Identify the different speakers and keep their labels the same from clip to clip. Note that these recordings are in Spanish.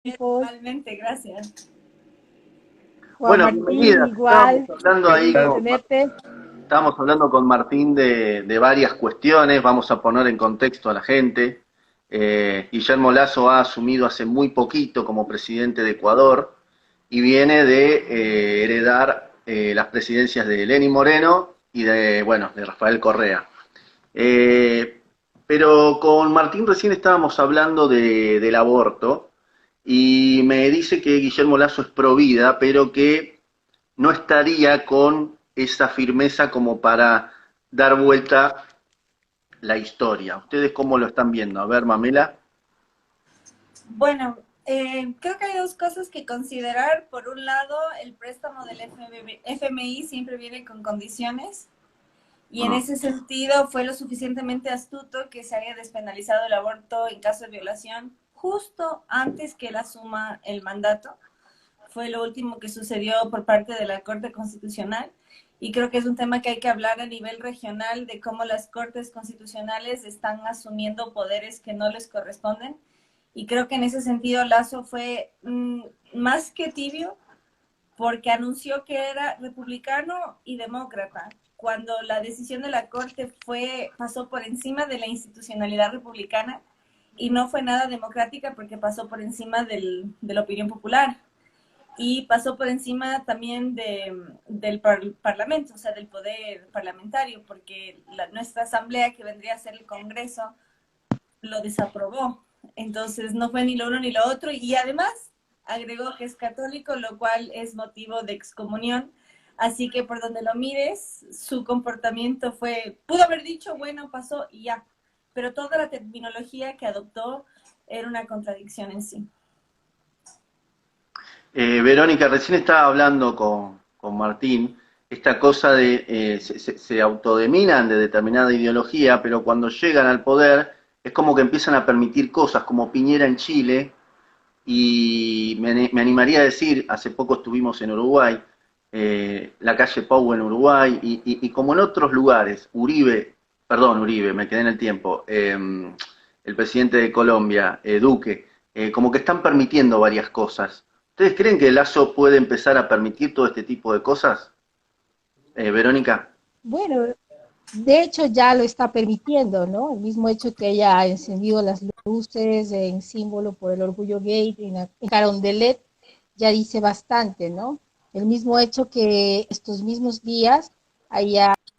Speaker 1: tiempos.
Speaker 2: Igualmente, gracias.
Speaker 1: Juan
Speaker 3: Bueno,
Speaker 1: Martín,
Speaker 3: bienvenida. Estábamos
Speaker 1: igual,
Speaker 3: hablando
Speaker 1: qué
Speaker 3: ahí
Speaker 1: gusto
Speaker 3: con,
Speaker 1: tenerte.
Speaker 3: estábamos hablando con Martín de varias cuestiones. Vamos a poner en contexto a la gente. Guillermo Lasso ha asumido hace muy poquito como presidente de Ecuador y viene de heredar las presidencias de Lenín Moreno y de Rafael Correa. Eh, pero con Martín recién estábamos hablando del aborto y me dice que Guillermo Lasso es pro vida, pero que no estaría con esa firmeza como para dar vuelta la historia. ¿Ustedes cómo lo están viendo? A ver, Mamela.
Speaker 2: Bueno, creo que hay dos cosas que considerar. Por un lado, el préstamo del FMI siempre viene con condiciones y en
Speaker 3: Mm.
Speaker 2: ese sentido fue lo suficientemente astuto que se haya despenalizado el aborto en caso de violación justo antes que él asuma el mandato. Fue lo último que sucedió por parte de la Corte Constitucional y creo que es un tema que hay que hablar a nivel regional de cómo las Cortes Constitucionales están asumiendo poderes que no les corresponden y creo que en ese sentido Lazo fue más que tibio porque anunció que era republicano y demócrata cuando la decisión de la Corte pasó por encima de la institucionalidad republicana y no fue nada democrática porque pasó por encima de la opinión popular y pasó por encima también del Parlamento, o sea, del poder parlamentario, porque nuestra asamblea, que vendría a ser el Congreso, lo desaprobó. Entonces no fue ni lo uno ni lo otro y además agregó que es católico, lo cual es motivo de excomunión. Así que por donde lo mires, su comportamiento pudo haber dicho, bueno, pasó y ya, pero toda la terminología que adoptó era una contradicción en sí.
Speaker 3: Verónica, recién estaba hablando con Martín, esta cosa de se autodeminan de determinada ideología, pero cuando llegan al poder es como que empiezan a permitir cosas, como Piñera en Chile, y me animaría a decir, hace poco estuvimos en Uruguay, la calle Pau en Uruguay, y como en otros lugares, Uribe, me quedé en el tiempo, el presidente de Colombia, Duque, como que están permitiendo varias cosas. ¿Ustedes creen que Lazo puede empezar a permitir todo este tipo de cosas? Verónica.
Speaker 1: Bueno, de hecho ya lo está permitiendo, ¿no? El mismo hecho que haya encendido las luces en símbolo por el orgullo gay en Carondelet ya dice bastante, ¿no? El mismo hecho que estos mismos días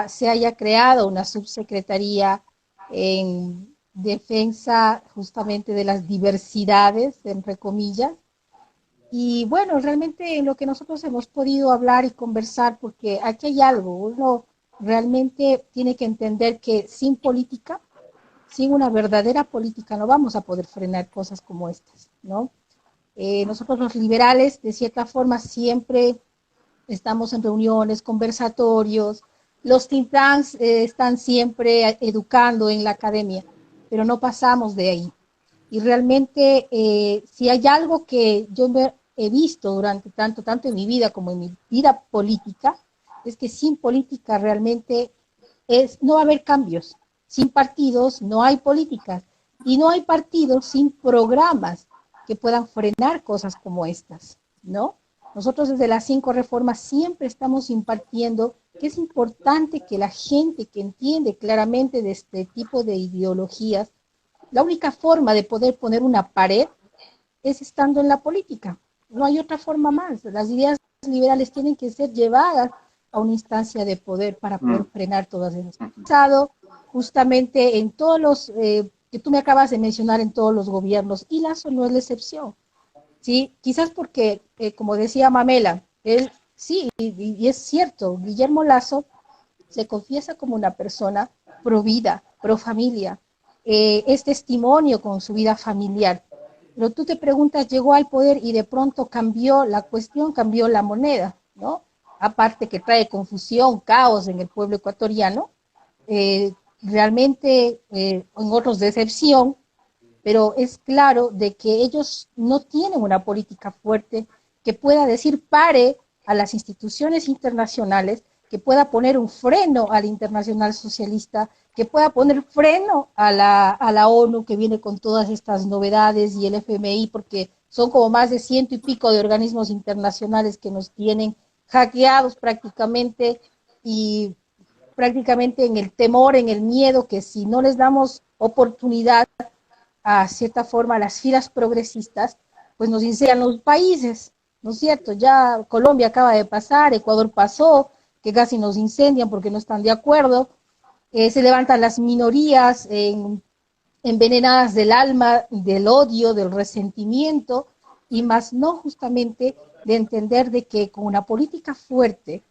Speaker 1: se haya creado una subsecretaría en defensa justamente de las diversidades, entre comillas. Y bueno, realmente en lo que nosotros hemos podido hablar y conversar, porque aquí hay algo, uno realmente tiene que entender que sin política, sin una verdadera política, no vamos a poder frenar cosas como estas, ¿no? Nosotros los liberales, de cierta forma, siempre estamos en reuniones, conversatorios, los think tanks están siempre educando en la academia, pero no pasamos de ahí. Y realmente, si hay algo que yo he visto durante tanto en mi vida como en mi vida política, es que sin política realmente no va a haber cambios. Sin partidos no hay políticas. Y no hay partidos sin programas que puedan frenar cosas como estas, ¿no? Nosotros desde las 5 reformas siempre estamos impartiendo que es importante que la gente que entiende claramente de este tipo de ideologías, la única forma de poder poner una pared es estando en la política. No hay otra forma más. Las ideas liberales tienen que ser llevadas a una instancia de poder para poder
Speaker 3: Mm.
Speaker 1: frenar todas esas cosas. Justamente en todos los que tú me acabas de mencionar, en todos los gobiernos, y Lazo no es la excepción. ¿Sí? Quizás porque, como decía Mamela, él sí, y es cierto, Guillermo Lazo se confiesa como una persona pro vida, pro familia, es testimonio con su vida familiar. Pero tú te preguntas, llegó al poder y de pronto cambió la cuestión, cambió la moneda, ¿no? Aparte que trae confusión, caos en el pueblo ecuatoriano, realmente en otros decepción, pero es claro de que ellos no tienen una política fuerte que pueda decir pare a las instituciones internacionales, que pueda poner un freno al internacional socialista, que pueda poner freno a la ONU que viene con todas estas novedades y el FMI, porque son como más de 100 y pico de organismos internacionales que nos tienen hackeados prácticamente y prácticamente en el temor, en el miedo, que si no les damos oportunidad a cierta forma a las filas progresistas, pues nos incendian los países, ¿no es cierto? Ya Colombia acaba de pasar, Ecuador pasó, que casi nos incendian porque no están de acuerdo, se levantan las minorías envenenadas del alma, del odio, del resentimiento, y más no justamente de entender de que con una política fuerte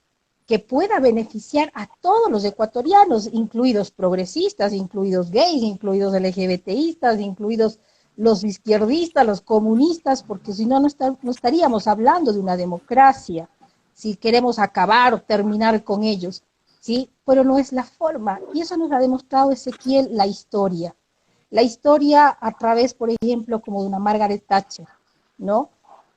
Speaker 1: que pueda beneficiar a todos los ecuatorianos, incluidos progresistas, incluidos gays, incluidos LGBTistas, incluidos los izquierdistas, los comunistas, porque si no, no estaríamos hablando de una democracia, si queremos acabar o terminar con ellos, ¿sí? Pero no es la forma, y eso nos ha demostrado Ezequiel la historia. La historia a través, por ejemplo, como de una Margaret Thatcher, ¿no?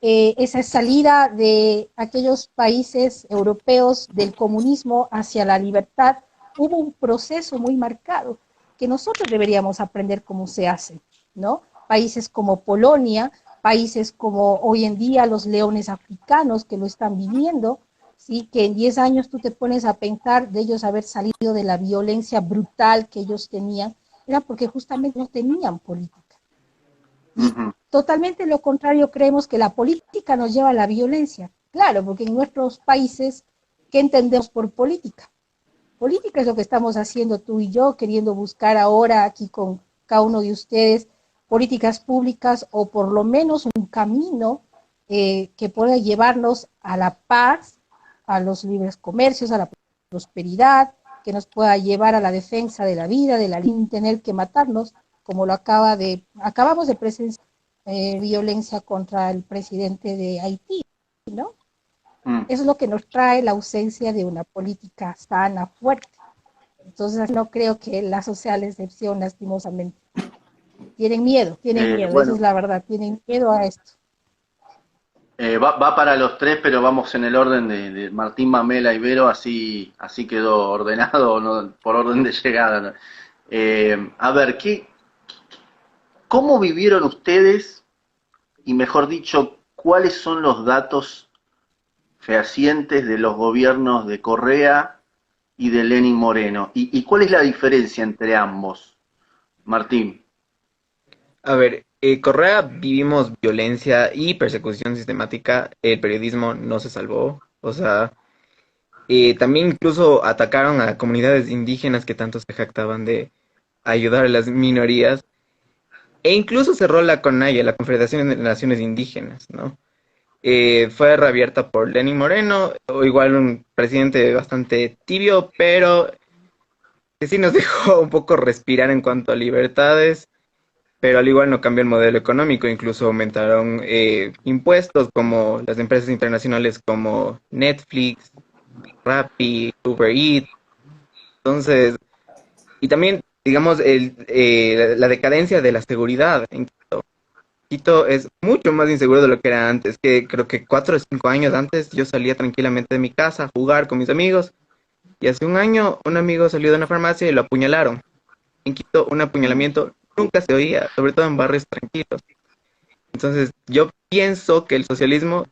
Speaker 1: Esa salida de aquellos países europeos del comunismo hacia la libertad, hubo un proceso muy marcado que nosotros deberíamos aprender cómo se hace, ¿no? Países como Polonia, países como hoy en día los leones africanos que lo están viviendo, ¿sí? Que en 10 años tú te pones a pensar de ellos haber salido de la violencia brutal que ellos tenían, era porque justamente no tenían política. Y totalmente lo contrario, creemos que la política nos lleva a la violencia. Claro, porque en nuestros países, ¿qué entendemos por política? Política es lo que estamos haciendo tú y yo, queriendo buscar ahora aquí con cada uno de ustedes políticas públicas o por lo menos un camino que pueda llevarnos a la paz, a los libres comercios, a la prosperidad, que nos pueda llevar a la defensa de la vida, de la sin tener que matarnos, como lo acabamos de presenciar violencia contra el presidente de Haití, ¿no? Eso es lo que nos trae la ausencia de una política sana, fuerte. Entonces no creo que la social excepción, lastimosamente. Tienen miedo,
Speaker 3: Bueno,
Speaker 1: esa es la verdad, tienen miedo a esto.
Speaker 3: va para los tres, pero vamos en el orden de Martín, Mamela y Vero, así quedó ordenado, ¿no? Por orden de llegada, ¿no? A ver, ¿cómo vivieron ustedes, y mejor dicho, cuáles son los datos fehacientes de los gobiernos de Correa y de Lenín Moreno? ¿Y cuál es la diferencia entre ambos, Martín?
Speaker 4: A ver, Correa vivimos violencia y persecución sistemática, el periodismo no se salvó, o sea, también incluso atacaron a comunidades indígenas que tanto se jactaban de ayudar a las minorías, e incluso cerró la CONAIE, la Confederación de Naciones Indígenas, ¿no? Fue reabierta por Lenín Moreno, o igual un presidente bastante tibio, pero que sí nos dejó un poco respirar en cuanto a libertades, pero al igual no cambió el modelo económico, incluso aumentaron impuestos como las empresas internacionales como Netflix, Rappi, Uber Eats. Entonces, y también, digamos, la decadencia de la seguridad en Quito. Quito es mucho más inseguro de lo que era antes, que creo que 4 o 5 años antes yo salía tranquilamente de mi casa a jugar con mis amigos, y hace un año un amigo salió de una farmacia y lo apuñalaron. En Quito un apuñalamiento nunca se oía, sobre todo en barrios tranquilos. Entonces yo pienso que el socialismo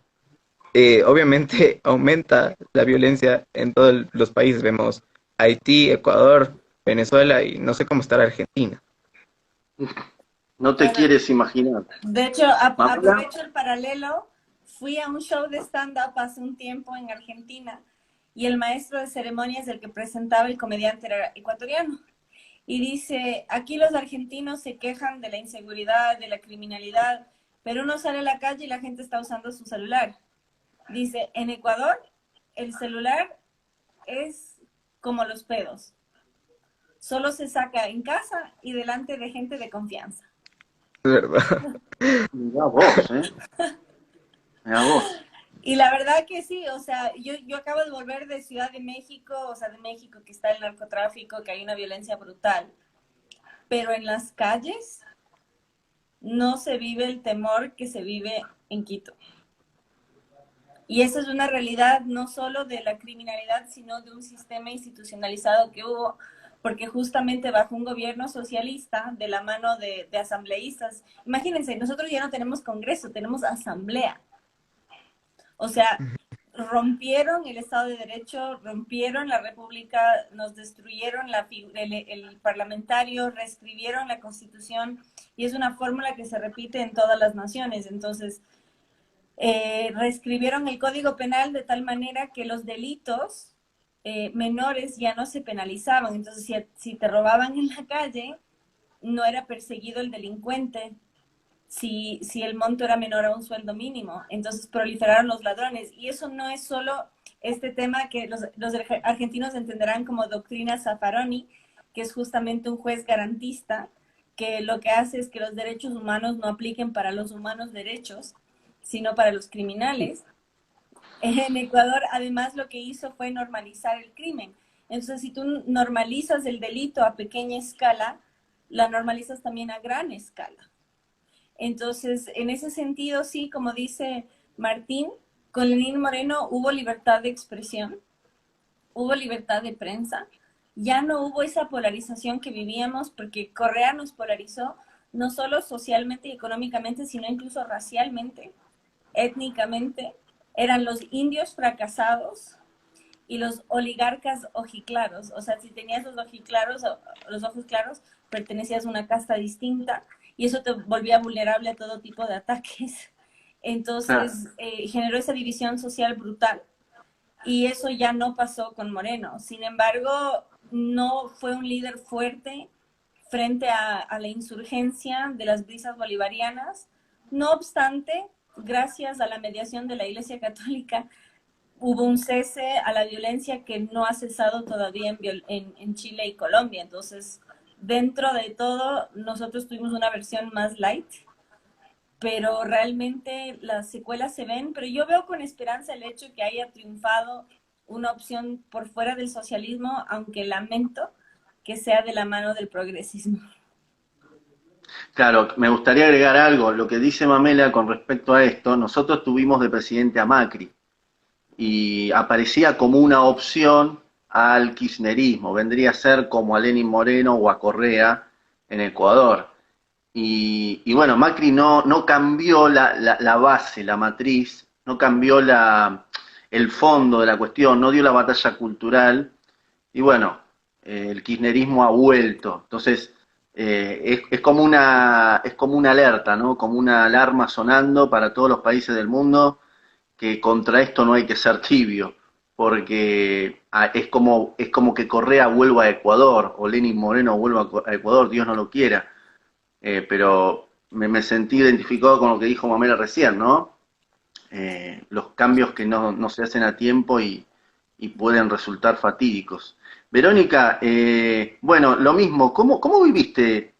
Speaker 4: obviamente aumenta la violencia en todos los países. Vemos Haití, Ecuador, Venezuela y no sé cómo estará Argentina.
Speaker 3: No te
Speaker 2: Bueno,
Speaker 3: quieres imaginar.
Speaker 2: de hecho,
Speaker 3: ¿Mamela?
Speaker 2: aprovecho el paralelo. Fui a un show de stand-up hace un tiempo en Argentina y el maestro de ceremonias, el que presentaba el comediante, era ecuatoriano. Y dice, aquí los argentinos se quejan de la inseguridad, de la criminalidad, pero uno sale a la calle y la gente está usando su celular. Dice, en Ecuador el celular es como los pedos. Solo se saca en casa y delante de gente de confianza.
Speaker 4: Es verdad.
Speaker 3: Mirá vos, mirá vos.
Speaker 2: Y la verdad que sí, o sea, yo acabo de volver de Ciudad de México, o sea, de México que está el narcotráfico, que hay una violencia brutal, pero en las calles no se vive el temor que se vive en Quito. Y esa es una realidad no solo de la criminalidad, sino de un sistema institucionalizado que hubo, porque justamente bajo un gobierno socialista, de la mano de asambleístas, imagínense, nosotros ya no tenemos Congreso, tenemos asamblea. O sea, rompieron el Estado de Derecho, rompieron la República, nos destruyeron el parlamentario, reescribieron la Constitución, y es una fórmula que se repite en todas las naciones. Entonces, reescribieron el Código Penal de tal manera que los delitos menores ya no se penalizaban. Entonces, si te robaban en la calle, no era perseguido el delincuente si el monto era menor a un sueldo mínimo. Entonces proliferaron los ladrones. Y eso no es solo este tema que los argentinos entenderán como doctrina Zaffaroni, que es justamente un juez garantista, que lo que hace es que los derechos humanos no apliquen para los humanos derechos, sino para los criminales. En Ecuador, además, lo que hizo fue normalizar el crimen. Entonces, si tú normalizas el delito a pequeña escala, la normalizas también a gran escala. Entonces, en ese sentido, sí, como dice Martín, con Lenín Moreno hubo libertad de expresión, hubo libertad de prensa, ya no hubo esa polarización que vivíamos, porque Correa nos polarizó no solo socialmente y económicamente, sino incluso racialmente, étnicamente. Eran los indios fracasados y los oligarcas ojiclaros. O sea, si tenías los ojos claros, pertenecías a una casta distinta, y eso te volvía vulnerable a todo tipo de ataques. Entonces, generó esa división social brutal, y eso ya no pasó con Moreno. Sin embargo, no fue un líder fuerte frente a la insurgencia de las brisas bolivarianas. No obstante, gracias a la mediación de la Iglesia Católica, hubo un cese a la violencia que no ha cesado todavía en Chile y Colombia. Entonces, dentro de todo, nosotros tuvimos una versión más light, pero realmente las secuelas se ven. Pero yo veo con esperanza el hecho que haya triunfado una opción por fuera del socialismo, aunque lamento que sea de la mano del progresismo.
Speaker 3: Claro, me gustaría agregar algo. Lo que dice Mamela con respecto a esto, nosotros tuvimos de presidente a Macri y aparecía como una opción al kirchnerismo, vendría a ser como a Lenín Moreno o a Correa en Ecuador. Y bueno, Macri no cambió la base, la matriz, no cambió el fondo de la cuestión, no dio la batalla cultural, y bueno, el kirchnerismo ha vuelto. Entonces, es como una alerta, ¿no? Como una alarma sonando para todos los países del mundo, que contra esto no hay que ser tibio, porque es como que Correa vuelva a Ecuador, o Lenín Moreno vuelva a Ecuador, Dios no lo quiera. Pero me sentí identificado con lo que dijo Mamela recién, ¿no? Los cambios que no se hacen a tiempo y pueden resultar fatídicos. Verónica, bueno, lo mismo, ¿cómo viviste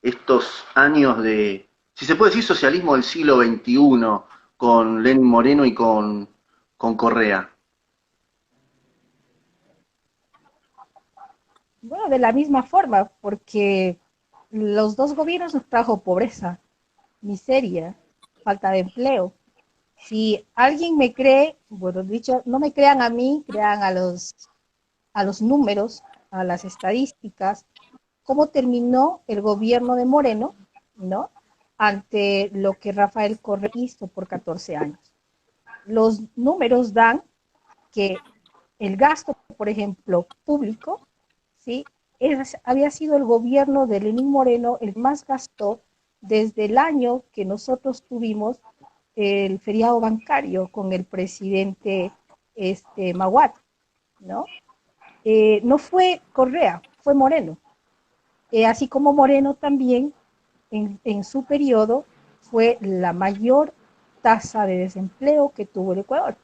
Speaker 3: estos años de, si se puede decir, socialismo del siglo XXI con Lenín Moreno y con Correa?
Speaker 1: Bueno, de la misma forma, porque los dos gobiernos nos trajo pobreza, miseria, falta de empleo. Si alguien me cree, bueno, dicho, no me crean a mí, crean a los números, a las estadísticas, cómo terminó el gobierno de Moreno, ¿no? Ante lo que Rafael Correa hizo por 14 años. Los números dan que el gasto, por ejemplo, público, ¿sí? Había sido el gobierno de Lenín Moreno el más gastó desde el año que nosotros tuvimos el feriado bancario con el presidente Maguad, ¿no? No fue Correa, fue Moreno. Así como Moreno también en su periodo fue la mayor tasa de desempleo que tuvo el Ecuador.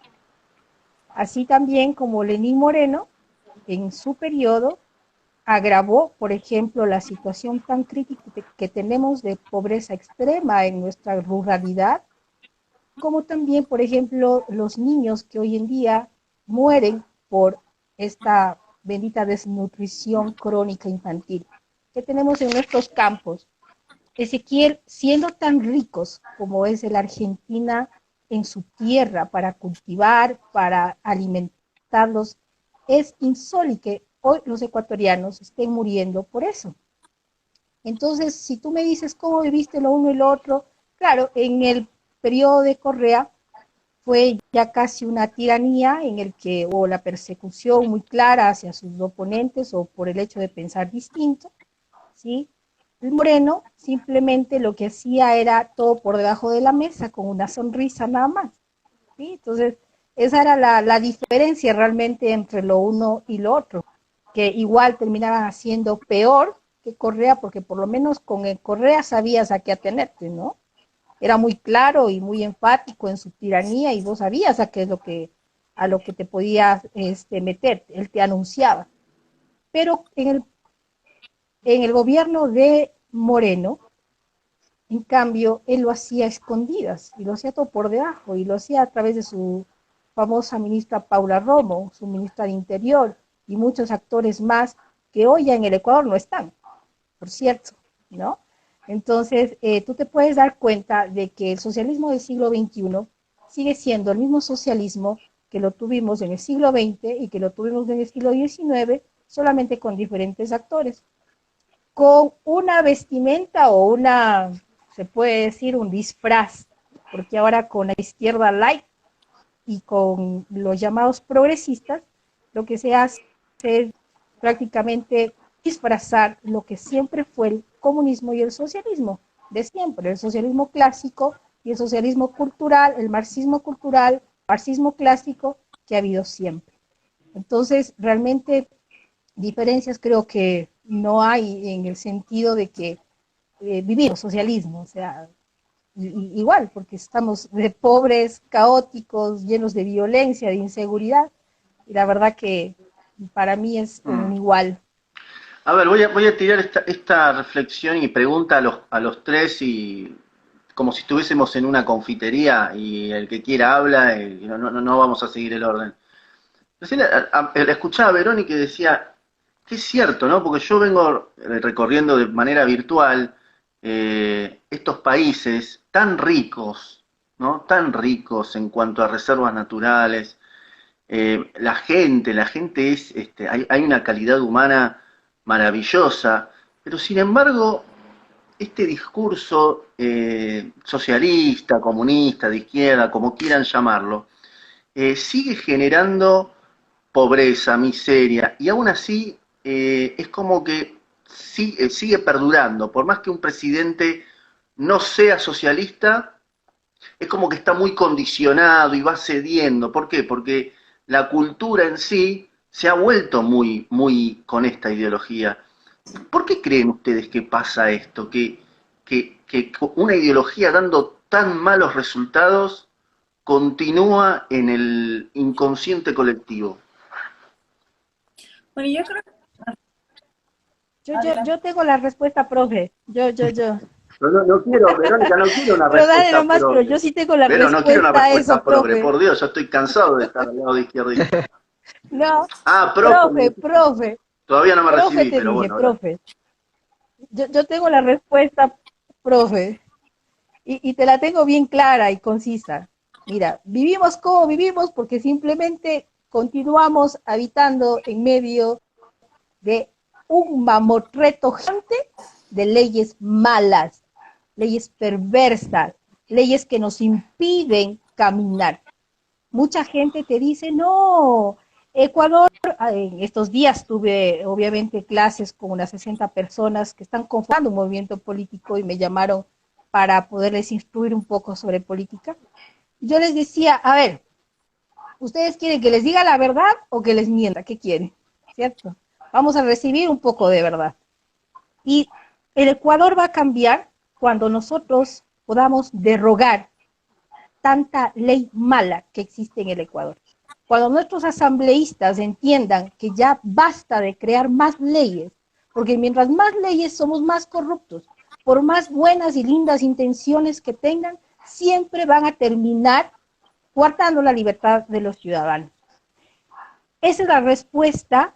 Speaker 1: Así también como Lenín Moreno en su periodo agravó, por ejemplo, la situación tan crítica que tenemos de pobreza extrema en nuestra ruralidad, como también, por ejemplo, los niños que hoy en día mueren por esta bendita desnutrición crónica infantil que tenemos en nuestros campos. Ezequiel, siendo tan ricos como es la Argentina en su tierra para cultivar, para alimentarlos, es insólito hoy los ecuatorianos estén muriendo por eso. Entonces, si tú me dices cómo viviste lo uno y lo otro, claro, en el periodo de Correa fue ya casi una tiranía en el que hubo la persecución muy clara hacia sus oponentes o por el hecho de pensar distinto, ¿sí? El Moreno simplemente lo que hacía era todo por debajo de la mesa con una sonrisa nada más, ¿sí? Entonces, esa era la diferencia realmente entre lo uno y lo otro, que igual terminaban haciendo peor que Correa, porque por lo menos con el Correa sabías a qué atenerte, ¿no? Era muy claro y muy enfático en su tiranía y vos sabías a qué es a lo que te podías meter, él te anunciaba. Pero en el gobierno de Moreno, en cambio, él lo hacía a escondidas y lo hacía todo por debajo y lo hacía a través de su famosa ministra Paula Romo, su ministra de Interior y muchos actores más que hoy ya en el Ecuador no están, por cierto, ¿no? Entonces, tú te puedes dar cuenta de que el socialismo del siglo XXI sigue siendo el mismo socialismo que lo tuvimos en el siglo XX y que lo tuvimos en el siglo XIX, solamente con diferentes actores, con una vestimenta o se puede decir, un disfraz, porque ahora con la izquierda light y con los llamados progresistas, lo que se hace es prácticamente disfrazar lo que siempre fue el comunismo y el socialismo, de siempre, el socialismo clásico y el socialismo cultural, el marxismo clásico que ha habido siempre. Entonces, realmente diferencias creo que no hay en el sentido de que vivimos socialismo, o sea, igual, porque estamos de pobres, caóticos, llenos de violencia, de inseguridad, y la verdad que para mí es un igual.
Speaker 3: A ver, voy a tirar esta reflexión y pregunta a los tres y como si estuviésemos en una confitería y el que quiera habla y no vamos a seguir el orden. Recién escuchaba a Verónica y decía, que es cierto, ¿no? Porque yo vengo recorriendo de manera virtual estos países tan ricos, ¿no? Tan ricos en cuanto a reservas naturales. La gente es, hay una calidad humana maravillosa, pero sin embargo, este discurso socialista, comunista, de izquierda, como quieran llamarlo, sigue generando pobreza, miseria, y aún así es como que sigue perdurando, por más que un presidente no sea socialista, es como que está muy condicionado y va cediendo. ¿Por qué? Porque la cultura en sí se ha vuelto muy con esta ideología. ¿Por qué creen ustedes que pasa esto? Que una ideología dando tan malos resultados continúa en el inconsciente colectivo.
Speaker 2: Bueno, yo creo que...
Speaker 1: Yo tengo la respuesta, profe. Yo.
Speaker 3: No quiero, Verónica, no quiero una
Speaker 1: Pero dale
Speaker 3: respuesta
Speaker 1: nomás, pero
Speaker 3: progre.
Speaker 1: yo sí tengo la
Speaker 3: Pero no quiero una
Speaker 1: respuesta a
Speaker 3: respuesta
Speaker 1: eso,
Speaker 3: progre,
Speaker 1: profe.
Speaker 3: por Dios, yo estoy cansado de estar al lado de izquierda.
Speaker 1: No,
Speaker 3: Ah,
Speaker 1: profe.
Speaker 3: Todavía no me
Speaker 1: Profe
Speaker 3: recibí,
Speaker 1: te
Speaker 3: pero
Speaker 1: dije,
Speaker 3: bueno.
Speaker 1: profe. Yo tengo la respuesta, profe. Y te la tengo bien clara y concisa. Mira, vivimos como vivimos porque simplemente continuamos habitando en medio de un mamotreto gigante de leyes malas, leyes perversas, leyes que nos impiden caminar. Mucha gente te dice, no, Ecuador, en estos días tuve obviamente clases con unas 60 personas que están conformando un movimiento político y me llamaron para poderles instruir un poco sobre política. Yo les decía, a ver, ¿ustedes quieren que les diga la verdad o que les mienta? ¿Qué quieren? ¿Cierto? Vamos a recibir un poco de verdad. Y el Ecuador va a cambiar cuando nosotros podamos derogar tanta ley mala que existe en el Ecuador. Cuando nuestros asambleístas entiendan que ya basta de crear más leyes, porque mientras más leyes somos más corruptos, por más buenas y lindas intenciones que tengan, siempre van a terminar coartando la libertad de los ciudadanos. Esa es la respuesta.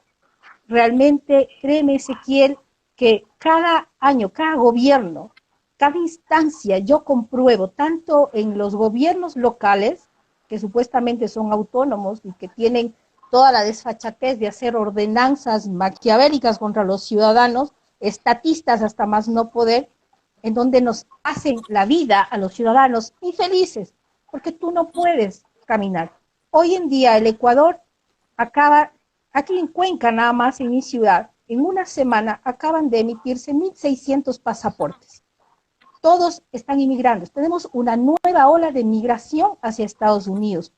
Speaker 1: Realmente, créeme, Ezequiel, que cada año, cada gobierno, cada instancia, yo compruebo, tanto en los gobiernos locales, que supuestamente son autónomos y que tienen toda la desfachatez de hacer ordenanzas maquiavélicas contra los ciudadanos, estatistas hasta más no poder, en donde nos hacen la vida a los ciudadanos infelices, porque tú no puedes caminar. Hoy en día el Ecuador acaba, aquí en Cuenca nada más, en mi ciudad, en una semana acaban de emitirse 1.600 pasaportes. Todos están inmigrando. Tenemos una nueva ola de migración hacia Estados Unidos,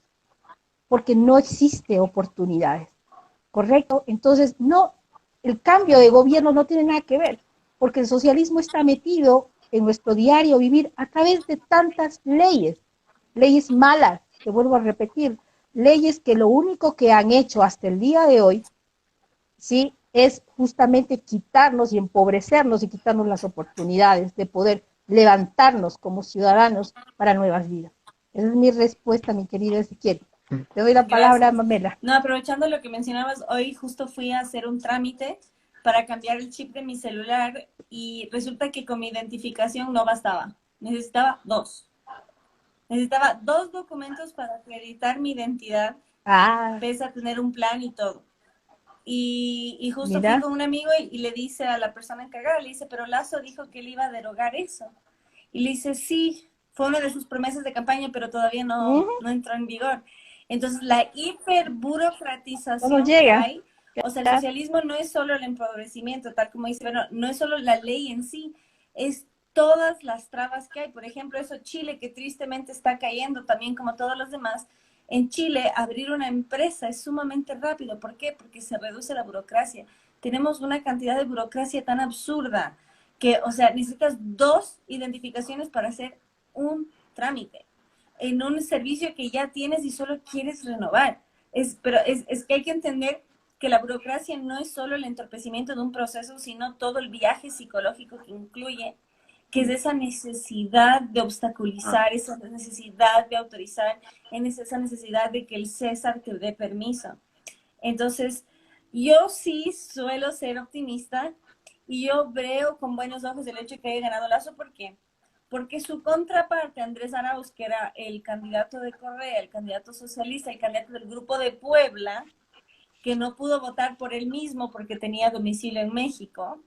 Speaker 1: porque no existe oportunidades, ¿correcto? Entonces, no, el cambio de gobierno no tiene nada que ver, porque el socialismo está metido en nuestro diario vivir a través de tantas leyes, leyes malas, que vuelvo a repetir, leyes que lo único que han hecho hasta el día de hoy, ¿sí?, es justamente quitarnos y empobrecernos y quitarnos las oportunidades de poder levantarnos como ciudadanos para nuevas vidas. Esa es mi respuesta, mi querida Ezequiel. Te doy la palabra,
Speaker 2: Gracias.
Speaker 1: Mamela.
Speaker 2: No, aprovechando lo que mencionabas, hoy justo fui a hacer un trámite para cambiar el chip de mi celular y resulta que con mi identificación no bastaba. Necesitaba dos. Necesitaba 2 documentos para acreditar mi identidad, pese a tener un plan y todo. Y justo
Speaker 1: Mira.
Speaker 2: fui con un amigo y le dice a la persona encargada, le dice, pero Lazo dijo que él iba a derogar eso. Y le dice, sí, fue una de sus promesas de campaña, pero todavía no entró en vigor. Entonces, la hiperburocratización que hay, o sea, el socialismo no es solo el empobrecimiento, tal como dice, bueno, no es solo la ley en sí, es todas las trabas que hay. Por ejemplo, eso Chile, que tristemente está cayendo también como todos los demás. En Chile, abrir una empresa es sumamente rápido. ¿Por qué? Porque se reduce la burocracia. Tenemos una cantidad de burocracia tan absurda que, o sea, necesitas 2 identificaciones para hacer un trámite en un servicio que ya tienes y solo quieres renovar. Pero es que hay que entender que la burocracia no es solo el entorpecimiento de un proceso, sino todo el viaje psicológico que incluye, que es esa necesidad de obstaculizar, esa necesidad de autorizar, esa necesidad de que el César te dé permiso. Entonces, yo sí suelo ser optimista y yo veo con buenos ojos el hecho de que haya ganado Lazo. ¿Por qué? Porque su contraparte, Andrés Arauz, que era el candidato de Correa, el candidato socialista, el candidato del Grupo de Puebla, que no pudo votar por él mismo porque tenía domicilio en México,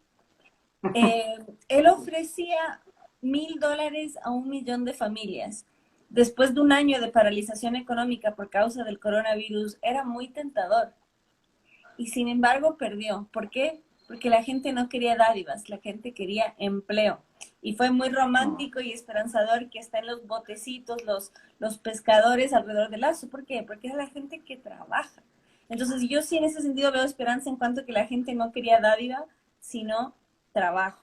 Speaker 2: él ofrecía $1,000 a 1 millón de familias. Después de un año de paralización económica por causa del coronavirus, era muy tentador. Y sin embargo perdió. ¿Por qué? Porque la gente no quería dádivas, la gente quería empleo. Y fue muy romántico y esperanzador que estén los botecitos, los pescadores alrededor del Lazo. ¿Por qué? Porque es la gente que trabaja. Entonces yo sí en ese sentido veo esperanza en cuanto que la gente no quería dádiva, sino trabajo.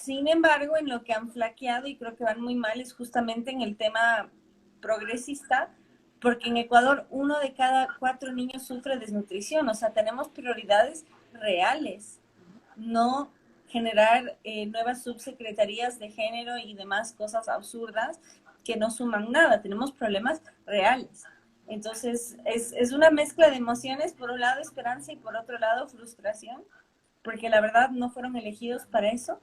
Speaker 2: Sin embargo, en lo que han flaqueado y creo que van muy mal es justamente en el tema progresista, porque en Ecuador 1 de cada 4 niños sufre desnutrición. O sea, tenemos prioridades reales, no generar nuevas subsecretarías de género y demás cosas absurdas que no suman nada. Tenemos problemas reales. Entonces, es una mezcla de emociones, por un lado esperanza y por otro lado frustración, porque la verdad no fueron elegidos para eso,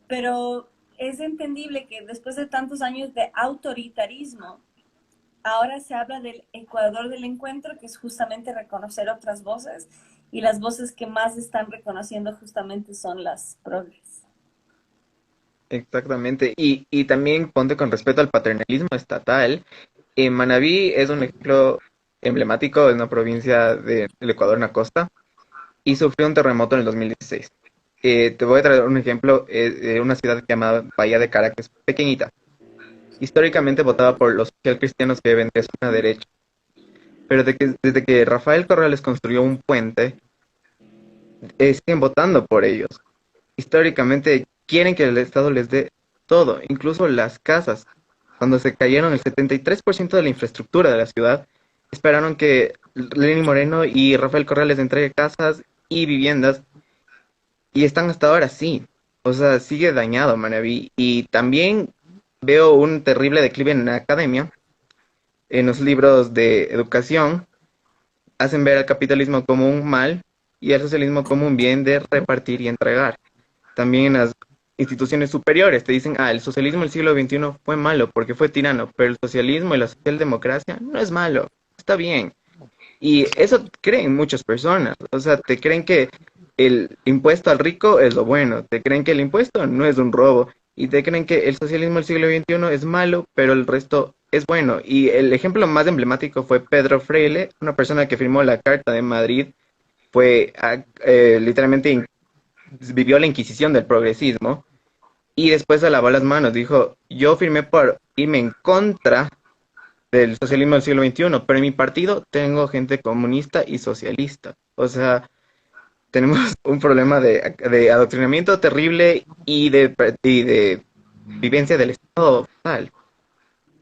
Speaker 2: pero es entendible que después de tantos años de autoritarismo, ahora se habla del Ecuador del encuentro, que es justamente reconocer otras voces, y las voces que más están reconociendo justamente son las progres.
Speaker 4: Exactamente. Y también ponte con respecto al paternalismo estatal. Manabí es un ejemplo emblemático de una provincia del Ecuador en la costa y sufrió un terremoto en el 2016. Te voy a traer un ejemplo de una ciudad llamada Bahía de Caracas, pequeñita. Históricamente votaba por los cristianos que ven de zona derecha. Pero desde que Rafael Corrales construyó un puente, siguen votando por ellos. Históricamente quieren que el Estado les dé todo, incluso las casas. Cuando se cayeron el 73% de la infraestructura de la ciudad, esperaron que Lenín Moreno y Rafael Correa les entregue casas y viviendas, y están hasta ahora así. O sea, sigue dañado Manabí. Y también veo un terrible declive en la academia. En los libros de educación hacen ver al capitalismo como un mal y al socialismo como un bien de repartir y entregar. También en las instituciones superiores te dicen, el socialismo del siglo XXI fue malo porque fue tirano, pero el socialismo y la socialdemocracia no es malo, está bien. Y eso creen muchas personas. O sea, te creen que el impuesto al rico es lo bueno, te creen que el impuesto no es un robo y te creen que el socialismo del siglo XXI es malo, pero el resto es bueno. Y el ejemplo más emblemático fue Pedro Freire, una persona que firmó la Carta de Madrid, fue literalmente vivió la Inquisición del progresismo y después se lavó las manos, dijo, yo firmé por irme en contra del socialismo del siglo XXI, pero en mi partido tengo gente comunista y socialista. O sea, tenemos un problema de adoctrinamiento terrible y de vivencia del Estado total.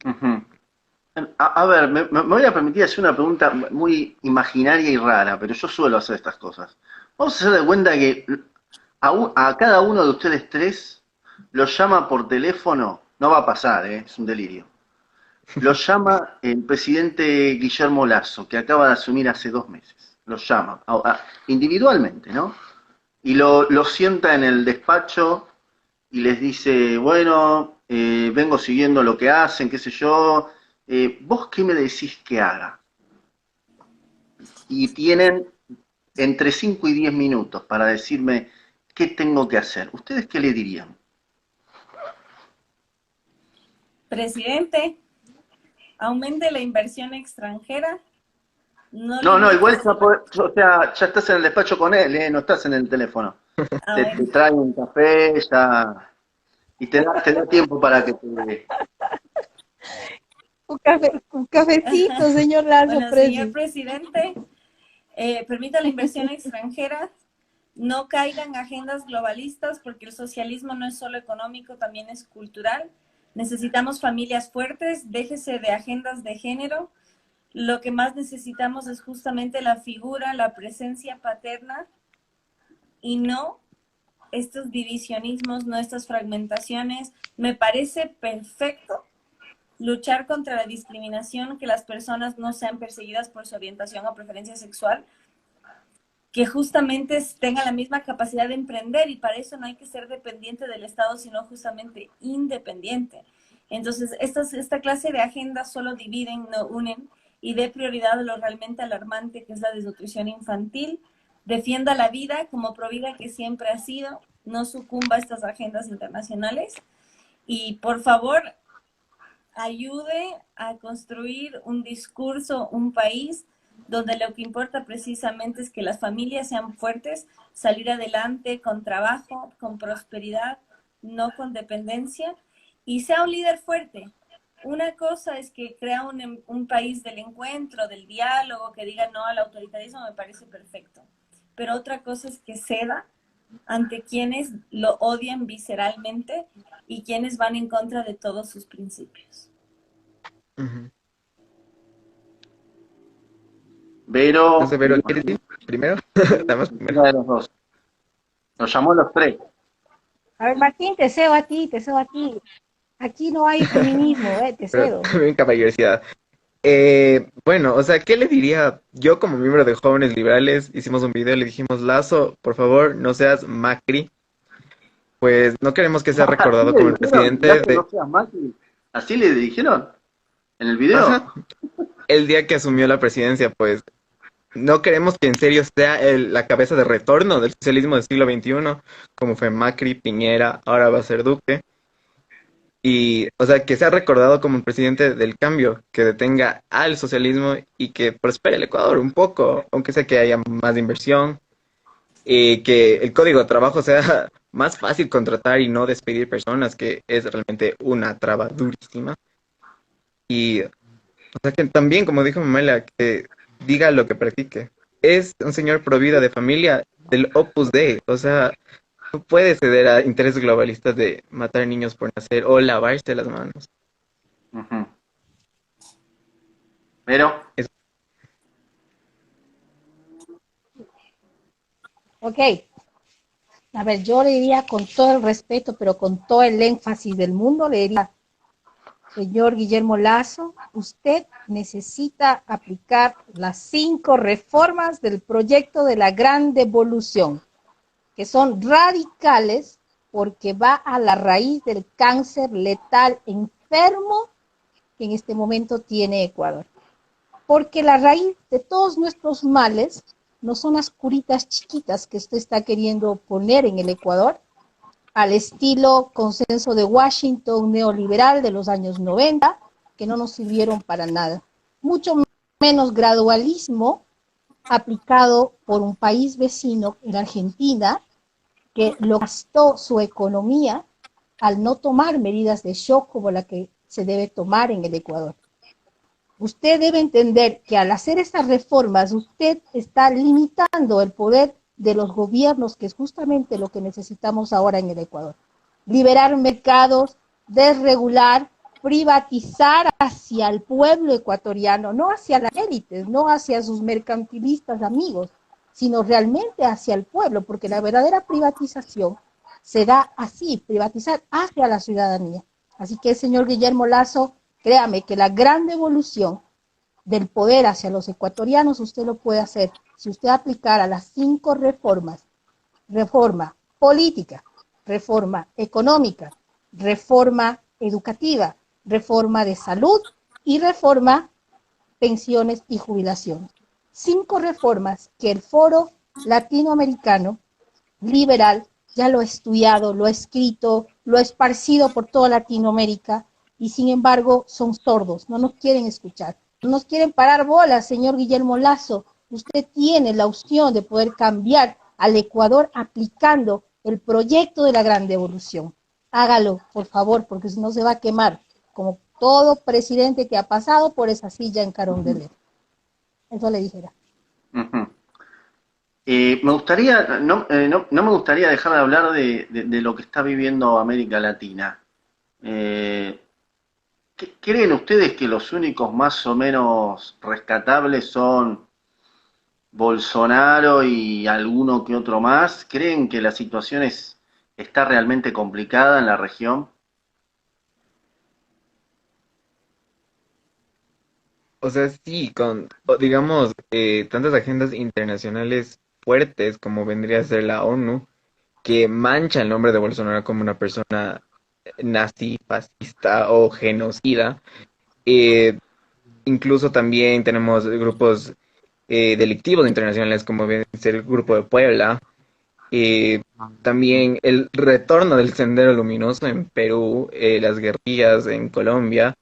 Speaker 3: Ujú. A ver, me voy a permitir hacer una pregunta muy imaginaria y rara, pero yo suelo hacer estas cosas. Vamos a hacer de cuenta que a cada uno de ustedes tres los llama por teléfono, no va a pasar, es un delirio. Los llama el presidente Guillermo Lasso, que acaba de asumir hace 2 meses. Los llama individualmente, ¿no? Y lo sienta en el despacho y les dice, bueno, vengo siguiendo lo que hacen, qué sé yo, ¿vos qué me decís que haga? Y tienen entre 5 y 10 minutos para decirme qué tengo que hacer. ¿Ustedes qué le dirían?
Speaker 2: Presidente, aumente la inversión extranjera, no
Speaker 3: No,
Speaker 2: limite
Speaker 3: igual
Speaker 2: su...
Speaker 3: o sea, ya estás en el despacho con él, no estás en el teléfono.
Speaker 2: Ah,
Speaker 3: Te
Speaker 2: bueno.
Speaker 3: trae un café, ya, y te da tiempo para que te...
Speaker 1: Un cafecito, señor Lazo,
Speaker 2: Bueno, señor
Speaker 1: Presi.
Speaker 2: presidente, permita la inversión extranjera, no caigan agendas globalistas porque el socialismo no es solo económico, también es cultural. Necesitamos familias fuertes, déjese de agendas de género. Lo que más necesitamos es justamente la figura, la presencia paterna y no estos divisionismos, no estas fragmentaciones. Me parece perfecto luchar contra la discriminación, que las personas no sean perseguidas por su orientación o preferencia sexual, que justamente tengan la misma capacidad de emprender, y para eso no hay que ser dependiente del Estado, sino justamente independiente. Entonces, esta clase de agendas solo dividen, no unen, y dé prioridad a lo realmente alarmante, que es la desnutrición infantil. Defienda la vida como provida que siempre ha sido, no sucumba a estas agendas internacionales, y por favor, ayude a construir un discurso, un país donde lo que importa precisamente es que las familias sean fuertes, salir adelante con trabajo, con prosperidad, no con dependencia, y sea un líder fuerte. Una cosa es que crea un país del encuentro, del diálogo, que diga no al autoritarismo, me parece perfecto. Pero otra cosa es que ceda ante quienes lo odian visceralmente y quienes van en contra de todos sus principios.
Speaker 4: Ujú. No sé,
Speaker 3: Vero,
Speaker 4: Vero, ¿quieres ir primero? Damos primero.
Speaker 3: una de los dos. Nos llamó a los tres.
Speaker 1: A ver, Martín, te cedo a ti, te cedo a ti. Aquí no hay feminismo, te
Speaker 4: Pero
Speaker 1: cedo.
Speaker 4: también caballerosidad. Bueno, o sea, ¿qué le diría? Yo como miembro de Jóvenes Liberales hicimos un video, le dijimos, Lazo, por favor, no seas Macri, pues no queremos que sea
Speaker 3: Así
Speaker 4: recordado
Speaker 3: le
Speaker 4: como el
Speaker 3: dijeron, ya
Speaker 4: presidente
Speaker 3: que
Speaker 4: de...
Speaker 3: no seas Macri. Así le dijeron en el video.
Speaker 4: Ajá, el día que asumió la presidencia, pues no queremos que en serio sea la cabeza de retorno del socialismo del siglo XXI, como fue Macri, Piñera, ahora va a ser Duque. Y, o sea, que sea recordado como el presidente del cambio, que detenga al socialismo y que prospere el Ecuador un poco, aunque sea que haya más inversión, y que el código de trabajo sea más fácil contratar y no despedir personas, que es realmente una traba durísima. Y, o sea, que también, como dijo Mamela, que diga lo que practique. Es un señor pro vida de familia del Opus Dei, o sea, no puede ceder a intereses globalistas de matar niños por nacer o lavarse las manos.
Speaker 3: Ujú. Pero,
Speaker 4: Es-
Speaker 1: Ok, a ver, yo le diría con todo el respeto, pero con todo el énfasis del mundo, le diría, señor Guillermo Lazo, usted necesita aplicar las 5 reformas del proyecto de la gran devolución, que son radicales porque va a la raíz del cáncer letal enfermo que en este momento tiene Ecuador. porque la raíz de todos nuestros males no son las curitas chiquitas que usted está queriendo poner en el Ecuador, al estilo consenso de Washington neoliberal de los años 90, que no nos sirvieron para nada. Mucho menos gradualismo aplicado por un país vecino, en Argentina, que lo gastó su economía al no tomar medidas de shock como la que se debe tomar en el Ecuador. Usted debe entender que al hacer estas reformas, usted está limitando el poder de los gobiernos, que es justamente lo que necesitamos ahora en el Ecuador. Liberar mercados, desregular, privatizar hacia el pueblo ecuatoriano, no hacia las élites, no hacia sus mercantilistas amigos, sino realmente hacia el pueblo, porque la verdadera privatización se da así, privatizar hacia la ciudadanía. Así que, señor Guillermo Lasso, créame que la gran devolución del poder hacia los ecuatorianos usted lo puede hacer si usted aplicara las 5 reformas: reforma política, reforma económica, reforma educativa, reforma de salud y reforma pensiones y jubilaciones. 5 reformas que el Foro Latinoamericano Liberal ya lo ha estudiado, lo ha escrito, lo ha esparcido por toda Latinoamérica, y sin embargo son sordos, no nos quieren escuchar, no nos quieren parar bolas. Señor Guillermo Lasso, usted tiene la opción de poder cambiar al Ecuador aplicando el proyecto de la gran devolución. Hágalo, por favor, porque si no se va a quemar, como todo presidente que ha pasado por esa silla en Carondelet. Eso le dijera.
Speaker 3: Uh-huh. Me gustaría, no me gustaría dejar de hablar de lo que está viviendo América Latina. ¿Creen ustedes que los únicos más o menos rescatables son Bolsonaro y alguno que otro más? ¿Creen que la situación está realmente complicada en la región?
Speaker 4: O sea, sí, digamos, tantas agendas internacionales fuertes como vendría a ser la ONU, que mancha el nombre de Bolsonaro como una persona nazi, fascista o genocida. Eh, Incluso también tenemos grupos delictivos internacionales como viene a ser el Grupo de Puebla. eh, También el retorno del Sendero Luminoso en Perú, las guerrillas en Colombia.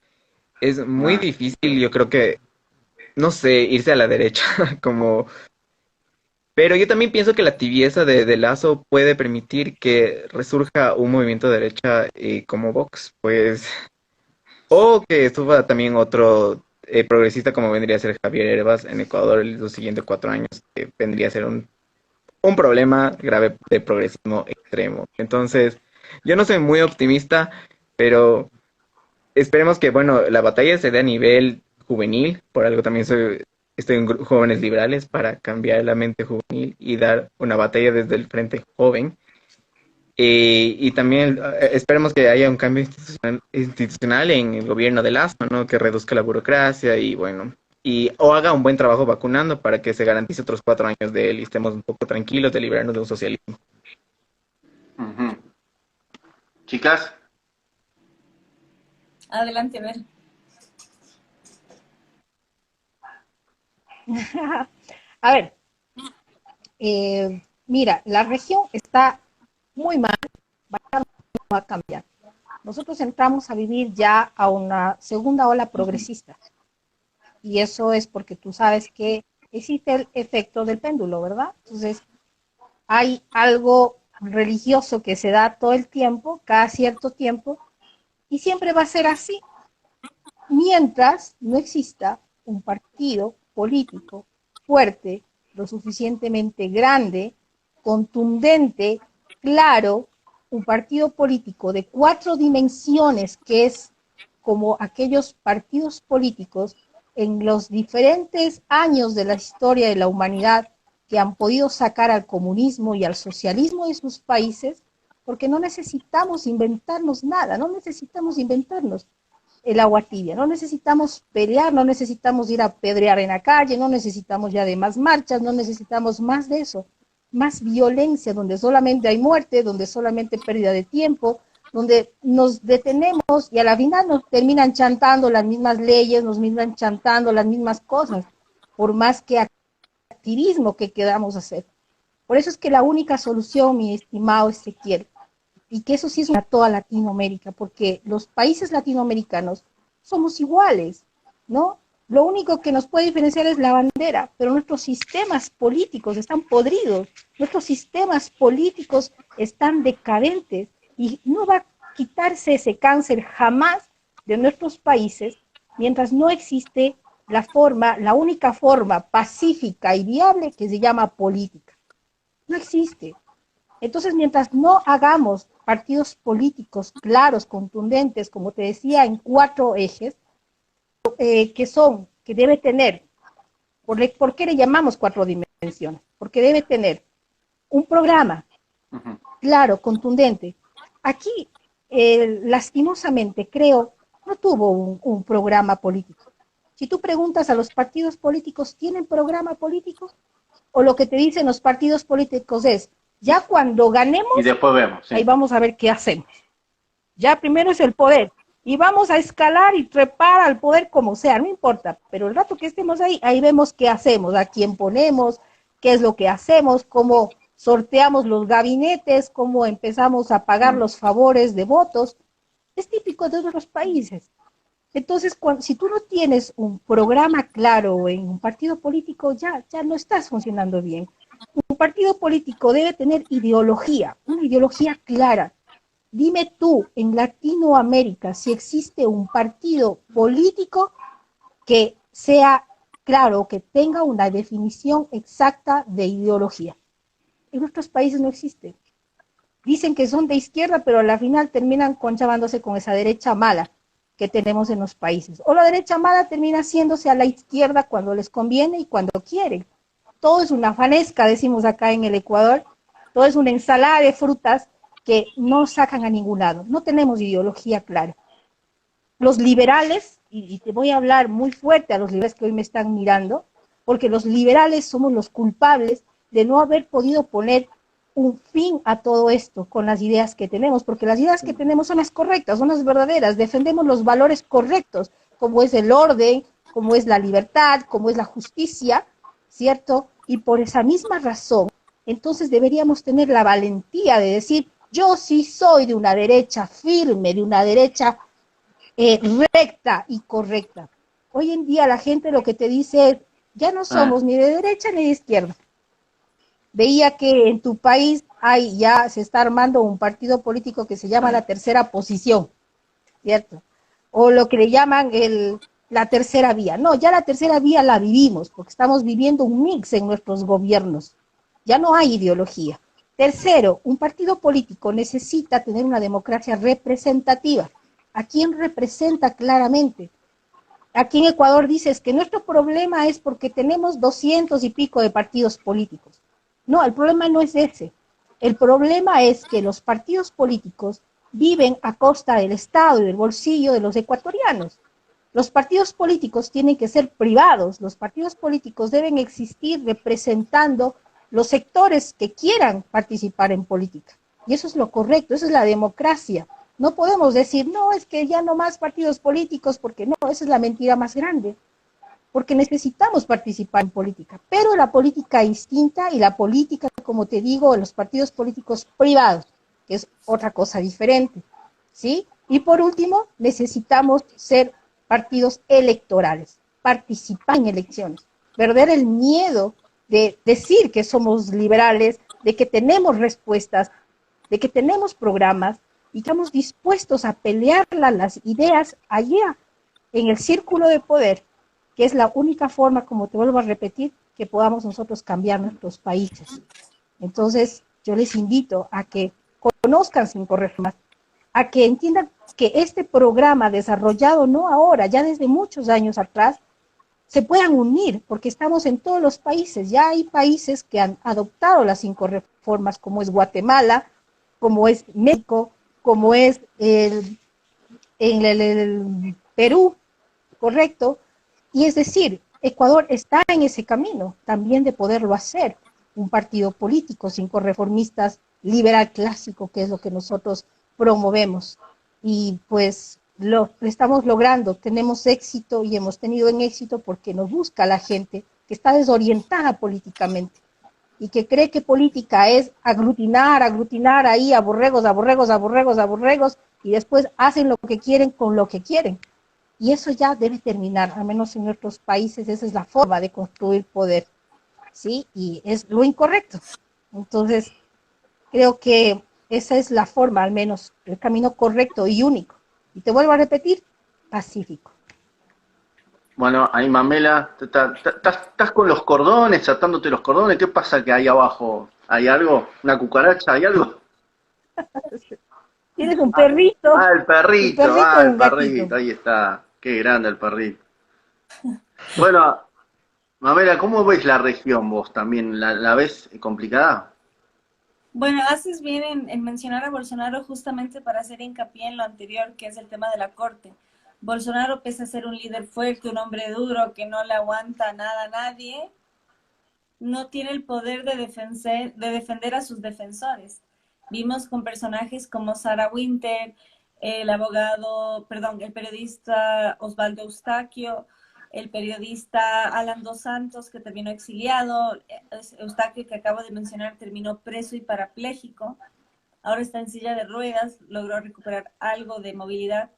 Speaker 4: Es muy difícil, yo creo que, no sé, irse a la derecha como... Pero yo también pienso que la tibieza de Lazo puede permitir que resurja un movimiento de derecha como Vox, pues, o que suba también otro progresista como vendría a ser Javier Herbas en Ecuador en los siguientes 4 años, que vendría a ser un problema grave de progresismo extremo. Entonces, yo no soy muy optimista, pero esperemos que, bueno, la batalla se dé a nivel juvenil, por algo también estoy en Jóvenes Liberales para cambiar la mente juvenil y dar una batalla desde el frente joven. Y también esperemos que haya un cambio institucional en el gobierno de Lazo, ¿no? Que reduzca la burocracia y bueno, o haga un buen trabajo vacunando para que se garantice otros 4 años de él y estemos un poco tranquilos de librarnos de un socialismo.
Speaker 3: Uh-huh. Chicas.
Speaker 2: Adelante, a ver.
Speaker 1: A ver, mira, la región está muy mal, va a cambiar. Nosotros entramos a vivir ya a una segunda ola progresista, y eso es porque tú sabes que existe el efecto del péndulo, ¿verdad? Entonces, hay algo religioso que se da todo el tiempo, cada cierto tiempo, y siempre va a ser así, mientras no exista un partido político fuerte, lo suficientemente grande, contundente, claro, un partido político de 4 dimensiones, que es como aquellos partidos políticos en los diferentes años de la historia de la humanidad que han podido sacar al comunismo y al socialismo de sus países, porque no necesitamos inventarnos nada, no necesitamos inventarnos el agua tibia, no necesitamos pelear, no necesitamos ir a pedrear en la calle, no necesitamos ya de más marchas, no necesitamos más de eso, más violencia, donde solamente hay muerte, donde solamente pérdida de tiempo, donde nos detenemos y a la final nos terminan chantando las mismas leyes, nos terminan chantando las mismas cosas, por más que activismo que queramos hacer. Por eso es que la única solución, mi estimado Ezequiel, y que eso sí es para toda Latinoamérica, porque los países latinoamericanos somos iguales, ¿no? Lo único que nos puede diferenciar es la bandera, pero nuestros sistemas políticos están podridos, nuestros sistemas políticos están decadentes y no va a quitarse ese cáncer jamás de nuestros países mientras no existe la única forma pacífica y viable que se llama política. No existe. Entonces, mientras no hagamos partidos políticos claros, contundentes, como te decía, en 4 ejes, que debe tener, ¿por qué le llamamos 4 dimensiones? Porque debe tener un programa claro, contundente. Aquí, lastimosamente, creo, no tuvo un programa político. Si tú preguntas a los partidos políticos, ¿tienen programa político? O lo que te dicen los partidos políticos es, ya cuando ganemos,
Speaker 3: y después vemos, sí.
Speaker 1: Ahí vamos a ver qué hacemos. Ya primero es el poder, y vamos a escalar y trepar al poder como sea, no importa, pero el rato que estemos ahí, ahí vemos qué hacemos, a quién ponemos, qué es lo que hacemos, cómo sorteamos los gabinetes, cómo empezamos a pagar los favores de votos. Es típico de otros países. Entonces, si tú no tienes un programa claro en un partido político, ya no estás funcionando bien. Un partido político debe tener ideología, una ideología clara. Dime tú, en Latinoamérica, si existe un partido político que sea claro, que tenga una definición exacta de ideología. En nuestros países no existe. Dicen que son de izquierda, pero a la final terminan conchavándose con esa derecha mala que tenemos en los países. O la derecha mala termina haciéndose a la izquierda cuando les conviene y cuando quieren. Todo es una fanesca, decimos acá en el Ecuador, todo es una ensalada de frutas que no sacan a ningún lado. No tenemos ideología clara. Los liberales, y te voy a hablar muy fuerte a los liberales que hoy me están mirando, porque los liberales somos los culpables de no haber podido poner un fin a todo esto con las ideas que tenemos, porque las ideas que tenemos son las correctas, son las verdaderas, defendemos los valores correctos, como es el orden, como es la libertad, como es la justicia, ¿cierto? Y por esa misma razón, entonces deberíamos tener la valentía de decir, yo sí soy de una derecha firme, de una derecha recta y correcta. Hoy en día la gente lo que te dice es, ya no somos ni de derecha ni de izquierda. Veía que en tu país ya se está armando un partido político que se llama la tercera posición, ¿cierto? O lo que le llaman la tercera vía. No, ya la tercera vía la vivimos, porque estamos viviendo un mix en nuestros gobiernos. Ya no hay ideología. Tercero, un partido político necesita tener una democracia representativa. ¿A quién representa claramente? Aquí en Ecuador dices que nuestro problema es porque tenemos 200 y pico de partidos políticos. No, el problema no es ese. El problema es que los partidos políticos viven a costa del Estado y del bolsillo de los ecuatorianos. Los partidos políticos tienen que ser privados, los partidos políticos deben existir representando los sectores que quieran participar en política. Y eso es lo correcto, eso es la democracia. No podemos decir, no, es que ya no más partidos políticos, porque no, esa es la mentira más grande. Porque necesitamos participar en política, pero la política distinta y la política, como te digo, los partidos políticos privados, que es otra cosa diferente, ¿sí? Y por último, necesitamos ser partidos electorales, participar en elecciones, perder el miedo de decir que somos liberales, de que tenemos respuestas, de que tenemos programas y que estamos dispuestos a pelear las ideas allá en el círculo de poder, que es la única forma, como te vuelvo a repetir, que podamos nosotros cambiar nuestros países. Entonces, yo les invito a que conozcan Cinco Reformas, a que entiendan que este programa desarrollado no ahora, ya desde muchos años atrás, se puedan unir, porque estamos en todos los países. Ya hay países que han adoptado las 5 reformas, como es Guatemala, como es México, como es el Perú, ¿correcto? Y es decir, Ecuador está en ese camino también de poderlo hacer. Un partido político, 5 reformistas, liberal clásico, que es lo que nosotros promovemos. Y pues lo estamos logrando, tenemos éxito y hemos tenido en éxito porque nos busca la gente que está desorientada políticamente y que cree que política es aglutinar ahí a borregos, y después hacen lo que quieren con lo que quieren. Y eso ya debe terminar, al menos en nuestros países, esa es la forma de construir poder, ¿sí? Y es lo incorrecto. Entonces, creo que esa es la forma, al menos, el camino correcto y único. Y te vuelvo a repetir, pacífico.
Speaker 3: Bueno, ahí Mamela, estás con los cordones, atándote los cordones. ¿Qué pasa que ahí abajo hay algo? ¿Una cucaracha? ¿Hay algo?
Speaker 1: Tienes un perrito.
Speaker 3: El perrito, el perrito, ahí está. Qué grande el perrito. Bueno, Mamela, ¿cómo ves la región vos también? ¿La ves complicada?
Speaker 2: Bueno, haces bien en mencionar a Bolsonaro justamente para hacer hincapié en lo anterior, que es el tema de la corte. Bolsonaro, pese a ser un líder fuerte, un hombre duro, que no le aguanta nada a nadie, no tiene el poder de defender a sus defensores. Vimos con personajes como Sarah Winter, el periodista Osvaldo Eustaquio, el periodista Alan Dos Santos, que terminó exiliado, Eustaquio, que acabo de mencionar, terminó preso y parapléjico, ahora está en silla de ruedas, logró recuperar algo de movilidad,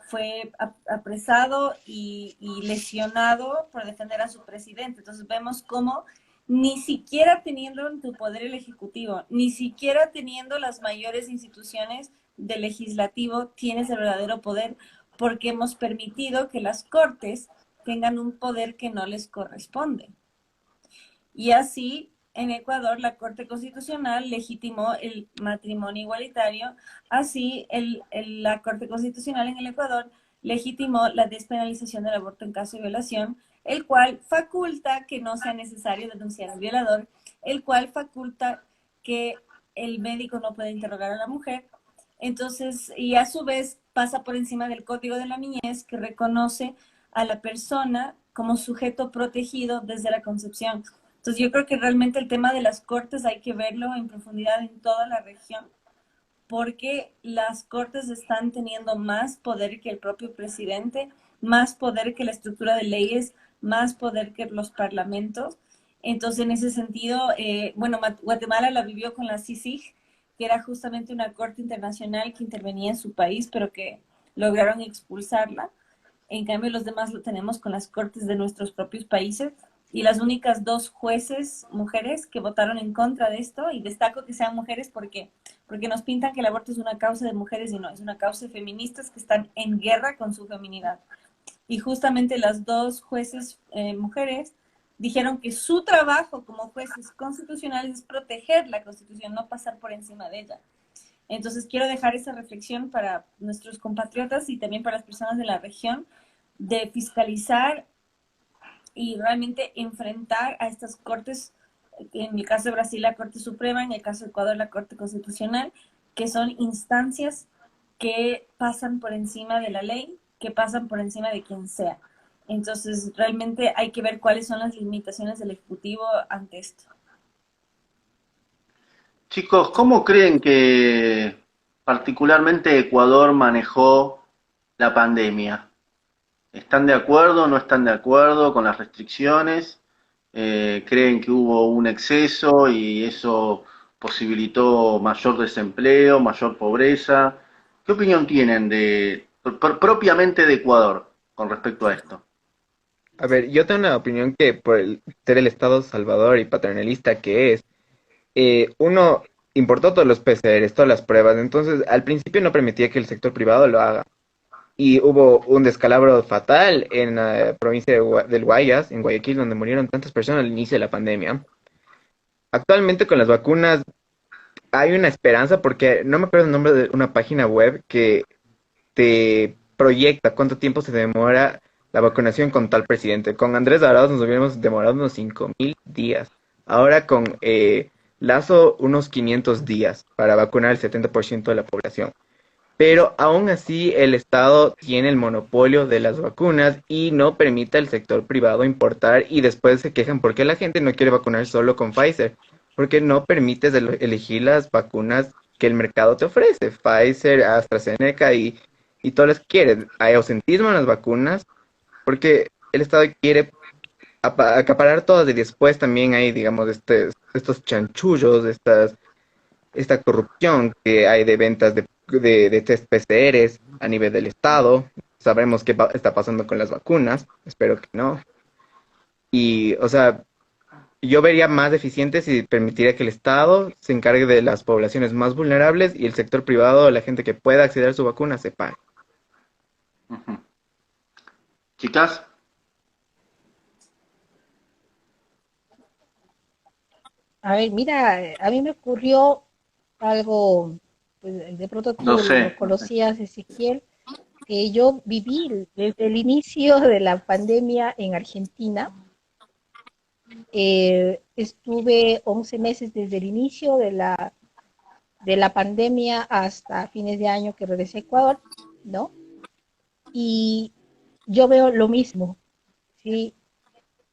Speaker 2: fue apresado y lesionado por defender a su presidente. Entonces vemos cómo ni siquiera teniendo en tu poder el ejecutivo, ni siquiera teniendo las mayores instituciones del legislativo, tienes el verdadero poder, porque hemos permitido que las cortes tengan un poder que no les corresponde. Y así, en Ecuador, la Corte Constitucional legitimó el matrimonio igualitario, así la Corte Constitucional en el Ecuador legitimó la despenalización del aborto en caso de violación, el cual faculta que no sea necesario denunciar al violador, el cual faculta que el médico no puede interrogar a la mujer. Entonces, y a su vez pasa por encima del Código de la Niñez, que reconoce a la persona como sujeto protegido desde la concepción. Entonces yo creo que realmente el tema de las cortes hay que verlo en profundidad en toda la región, porque las cortes están teniendo más poder que el propio presidente, más poder que la estructura de leyes, más poder que los parlamentos. Entonces en ese sentido, Guatemala la vivió con la CICIG, que era justamente una corte internacional que intervenía en su país, pero que lograron expulsarla. En cambio, los demás lo tenemos con las cortes de nuestros propios países, y las únicas dos jueces mujeres que votaron en contra de esto, y destaco que sean mujeres porque nos pintan que el aborto es una causa de mujeres y no, es una causa de feministas que están en guerra con su feminidad. Y justamente las dos jueces mujeres dijeron que su trabajo como jueces constitucionales es proteger la Constitución, no pasar por encima de ella. Entonces quiero dejar esa reflexión para nuestros compatriotas y también para las personas de la región, de fiscalizar y realmente enfrentar a estas cortes, en el caso de Brasil la Corte Suprema, en el caso de Ecuador la Corte Constitucional, que son instancias que pasan por encima de la ley, que pasan por encima de quien sea. Entonces realmente hay que ver cuáles son las limitaciones del Ejecutivo ante esto.
Speaker 3: Chicos, ¿cómo creen que particularmente Ecuador manejó la pandemia? ¿Están de acuerdo, no están de acuerdo con las restricciones? ¿Creen que hubo un exceso y eso posibilitó mayor desempleo, mayor pobreza? ¿Qué opinión tienen propiamente de Ecuador con respecto a esto?
Speaker 4: A ver, yo tengo una opinión que por ser el Estado salvador y paternalista que es, uno importó todos los PCRs, todas las pruebas, entonces al principio no permitía que el sector privado lo haga. Y hubo un descalabro fatal en la provincia del Guayas, en Guayaquil, donde murieron tantas personas al inicio de la pandemia. Actualmente con las vacunas hay una esperanza porque no me acuerdo el nombre de una página web que te proyecta cuánto tiempo se demora la vacunación con tal presidente. Con Andrés Arauz nos hubiéramos demorado unos 5.000 días. Ahora con Lazo unos 500 días para vacunar el 70% de la población. Pero aún así el Estado tiene el monopolio de las vacunas y no permite al sector privado importar, y después se quejan porque la gente no quiere vacunar solo con Pfizer, porque no permites elegir las vacunas que el mercado te ofrece, Pfizer, AstraZeneca y todas las que quieren. Hay ausentismo en las vacunas porque el Estado quiere acaparar todas y después también hay, digamos, estos chanchullos, esta corrupción que hay de ventas de test PCRs a nivel del Estado. Sabremos qué está pasando con las vacunas, espero que no. Y, o sea, yo vería más eficiente si permitiría que el Estado se encargue de las poblaciones más vulnerables y el sector privado, la gente que pueda acceder a su vacuna, se pague.
Speaker 3: Ujú. Chicas,
Speaker 1: A ver, mira, a mí me ocurrió algo, pues, de pronto
Speaker 3: no
Speaker 1: tú lo
Speaker 3: sé.
Speaker 1: conocías, Ezequiel, que yo viví desde el inicio de la pandemia en Argentina. Estuve 11 meses desde el inicio de la pandemia hasta fines de año que regresé a Ecuador, ¿no? Y yo veo lo mismo, ¿sí?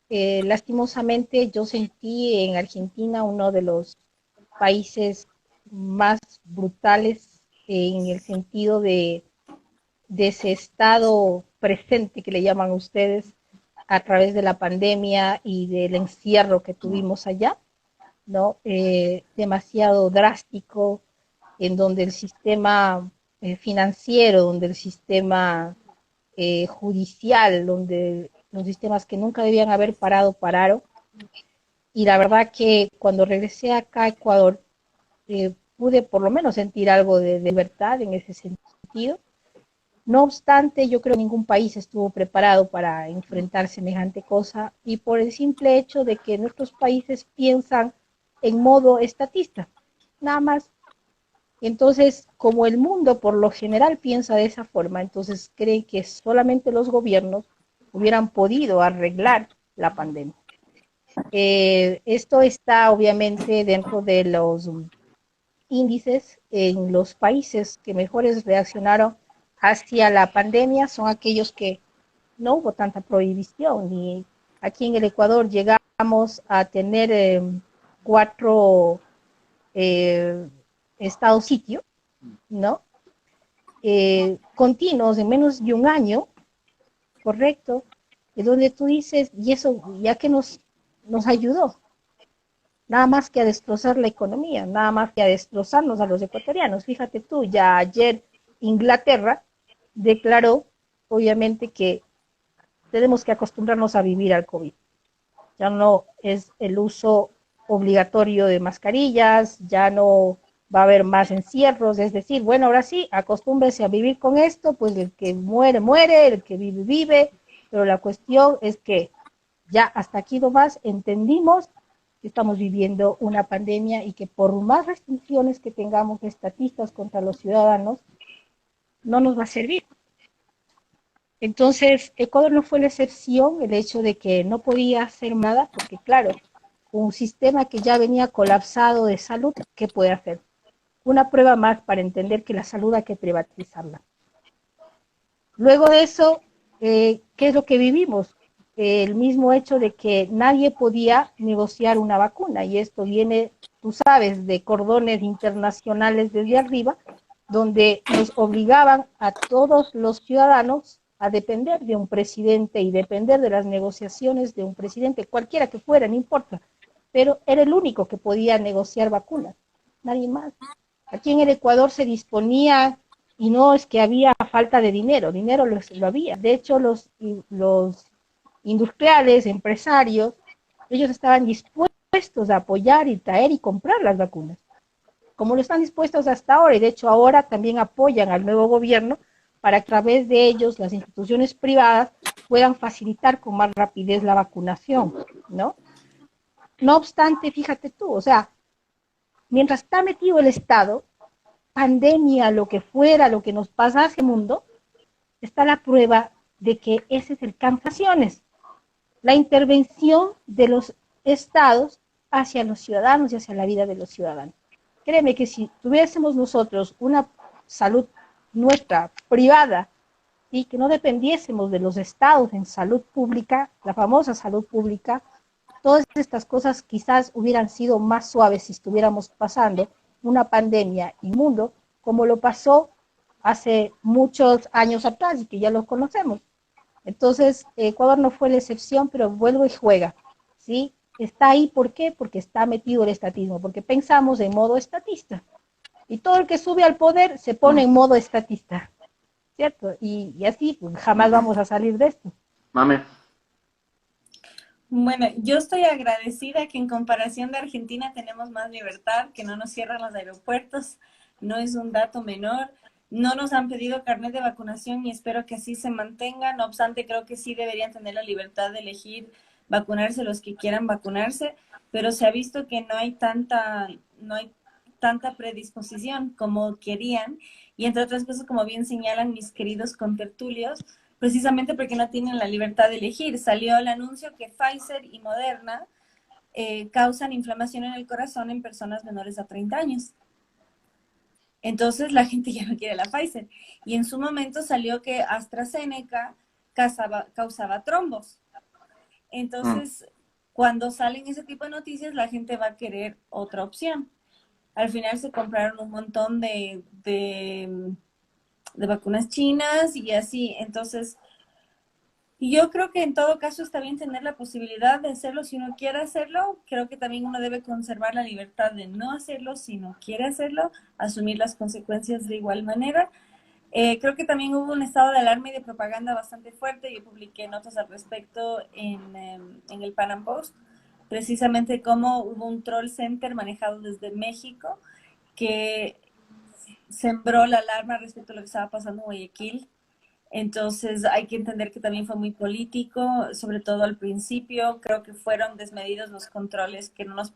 Speaker 1: Lastimosamente yo sentí en Argentina uno de los países más brutales en el sentido de ese estado presente que le llaman ustedes a través de la pandemia y del encierro que tuvimos allá, ¿no? Demasiado drástico, en donde el sistema financiero, donde el sistema judicial, donde los sistemas que nunca debían haber parado, pararon. Y la verdad que cuando regresé acá a Ecuador, pude por lo menos sentir algo de libertad en ese sentido. No obstante, yo creo que ningún país estuvo preparado para enfrentar semejante cosa y por el simple hecho de que nuestros países piensan en modo estatista, nada más. Entonces, como el mundo por lo general piensa de esa forma, entonces creen que solamente los gobiernos hubieran podido arreglar la pandemia. Esto está obviamente dentro de los índices en los países que mejores reaccionaron hacia la pandemia, son aquellos que no hubo tanta prohibición. Y aquí en el Ecuador llegamos a tener 4 estados sitio, ¿no? Continuos en menos de un año, correcto, de donde tú dices, y eso ya que nos ayudó, nada más que a destrozar la economía, nada más que a destrozarnos a los ecuatorianos. Fíjate tú, ya ayer Inglaterra declaró, obviamente, que tenemos que acostumbrarnos a vivir al COVID. Ya no es el uso obligatorio de mascarillas, ya no va a haber más encierros, es decir, bueno, ahora sí, acostúmbrese a vivir con esto, pues el que muere, muere, el que vive, vive, pero la cuestión es que ya hasta aquí nomás entendimos que estamos viviendo una pandemia y que por más restricciones que tengamos estatistas contra los ciudadanos, no nos va a servir. Entonces, Ecuador no fue la excepción, el hecho de que no podía hacer nada, porque claro, un sistema que ya venía colapsado de salud, ¿qué puede hacer? Una prueba más para entender que la salud hay que privatizarla. Luego de eso, ¿qué es lo que vivimos? El mismo hecho de que nadie podía negociar una vacuna, y esto viene, tú sabes, de cordones internacionales desde arriba, donde nos obligaban a todos los ciudadanos a depender de un presidente y depender de las negociaciones de un presidente, cualquiera que fuera, no importa, pero era el único que podía negociar vacunas, nadie más. Aquí en el Ecuador se disponía, y no es que había falta de dinero, dinero lo había. De hecho, los industriales, empresarios, ellos estaban dispuestos a apoyar y traer y comprar las vacunas, como lo están dispuestos hasta ahora, y de hecho ahora también apoyan al nuevo gobierno para que a través de ellos las instituciones privadas puedan facilitar con más rapidez la vacunación, ¿no? No obstante, fíjate tú, o sea, mientras está metido el Estado, pandemia, lo que fuera, lo que nos pasa hacia el mundo, está la prueba de que ese es el cansaciones, la intervención de los estados hacia los ciudadanos y hacia la vida de los ciudadanos. Créeme que si tuviésemos nosotros una salud nuestra, privada, y que no dependiésemos de los estados en salud pública, la famosa salud pública, todas estas cosas quizás hubieran sido más suaves si estuviéramos pasando una pandemia inmundo, como lo pasó hace muchos años atrás y que ya los conocemos. Entonces, Ecuador no fue la excepción, pero vuelve y juega, ¿sí? Está ahí, ¿por qué? Porque está metido el estatismo, porque pensamos en modo estatista. Y todo el que sube al poder se pone en modo estatista, ¿cierto? Y así pues, jamás vamos a salir de esto.
Speaker 3: Mame.
Speaker 2: Bueno, yo estoy agradecida que en comparación de Argentina tenemos más libertad, que no nos cierran los aeropuertos, no es un dato menor. No nos han pedido carnet de vacunación y espero que así se mantenga. No obstante, creo que sí deberían tener la libertad de elegir vacunarse los que quieran vacunarse, pero se ha visto que no hay tanta predisposición como querían, y entre otras cosas, como bien señalan mis queridos contertulios, precisamente porque no tienen la libertad de elegir. Salió el anuncio que Pfizer y Moderna causan inflamación en el corazón en personas menores a 30 años. Entonces la gente ya no quiere la Pfizer. Y en su momento salió que AstraZeneca causaba trombos. Entonces, cuando salen ese tipo de noticias, la gente va a querer otra opción. Al final se compraron un montón de vacunas chinas y así. Entonces, yo creo que en todo caso está bien tener la posibilidad de hacerlo si uno quiere hacerlo. Creo que también uno debe conservar la libertad de no hacerlo si no quiere hacerlo, asumir las consecuencias de igual manera. Creo que también hubo un estado de alarma y de propaganda bastante fuerte. Yo publiqué notas al respecto en el Pan Am Post, precisamente cómo hubo un troll center manejado desde México que sembró la alarma respecto a lo que estaba pasando en Guayaquil. Entonces hay que entender que también fue muy político, sobre todo al principio. Creo que fueron desmedidos los controles que no nos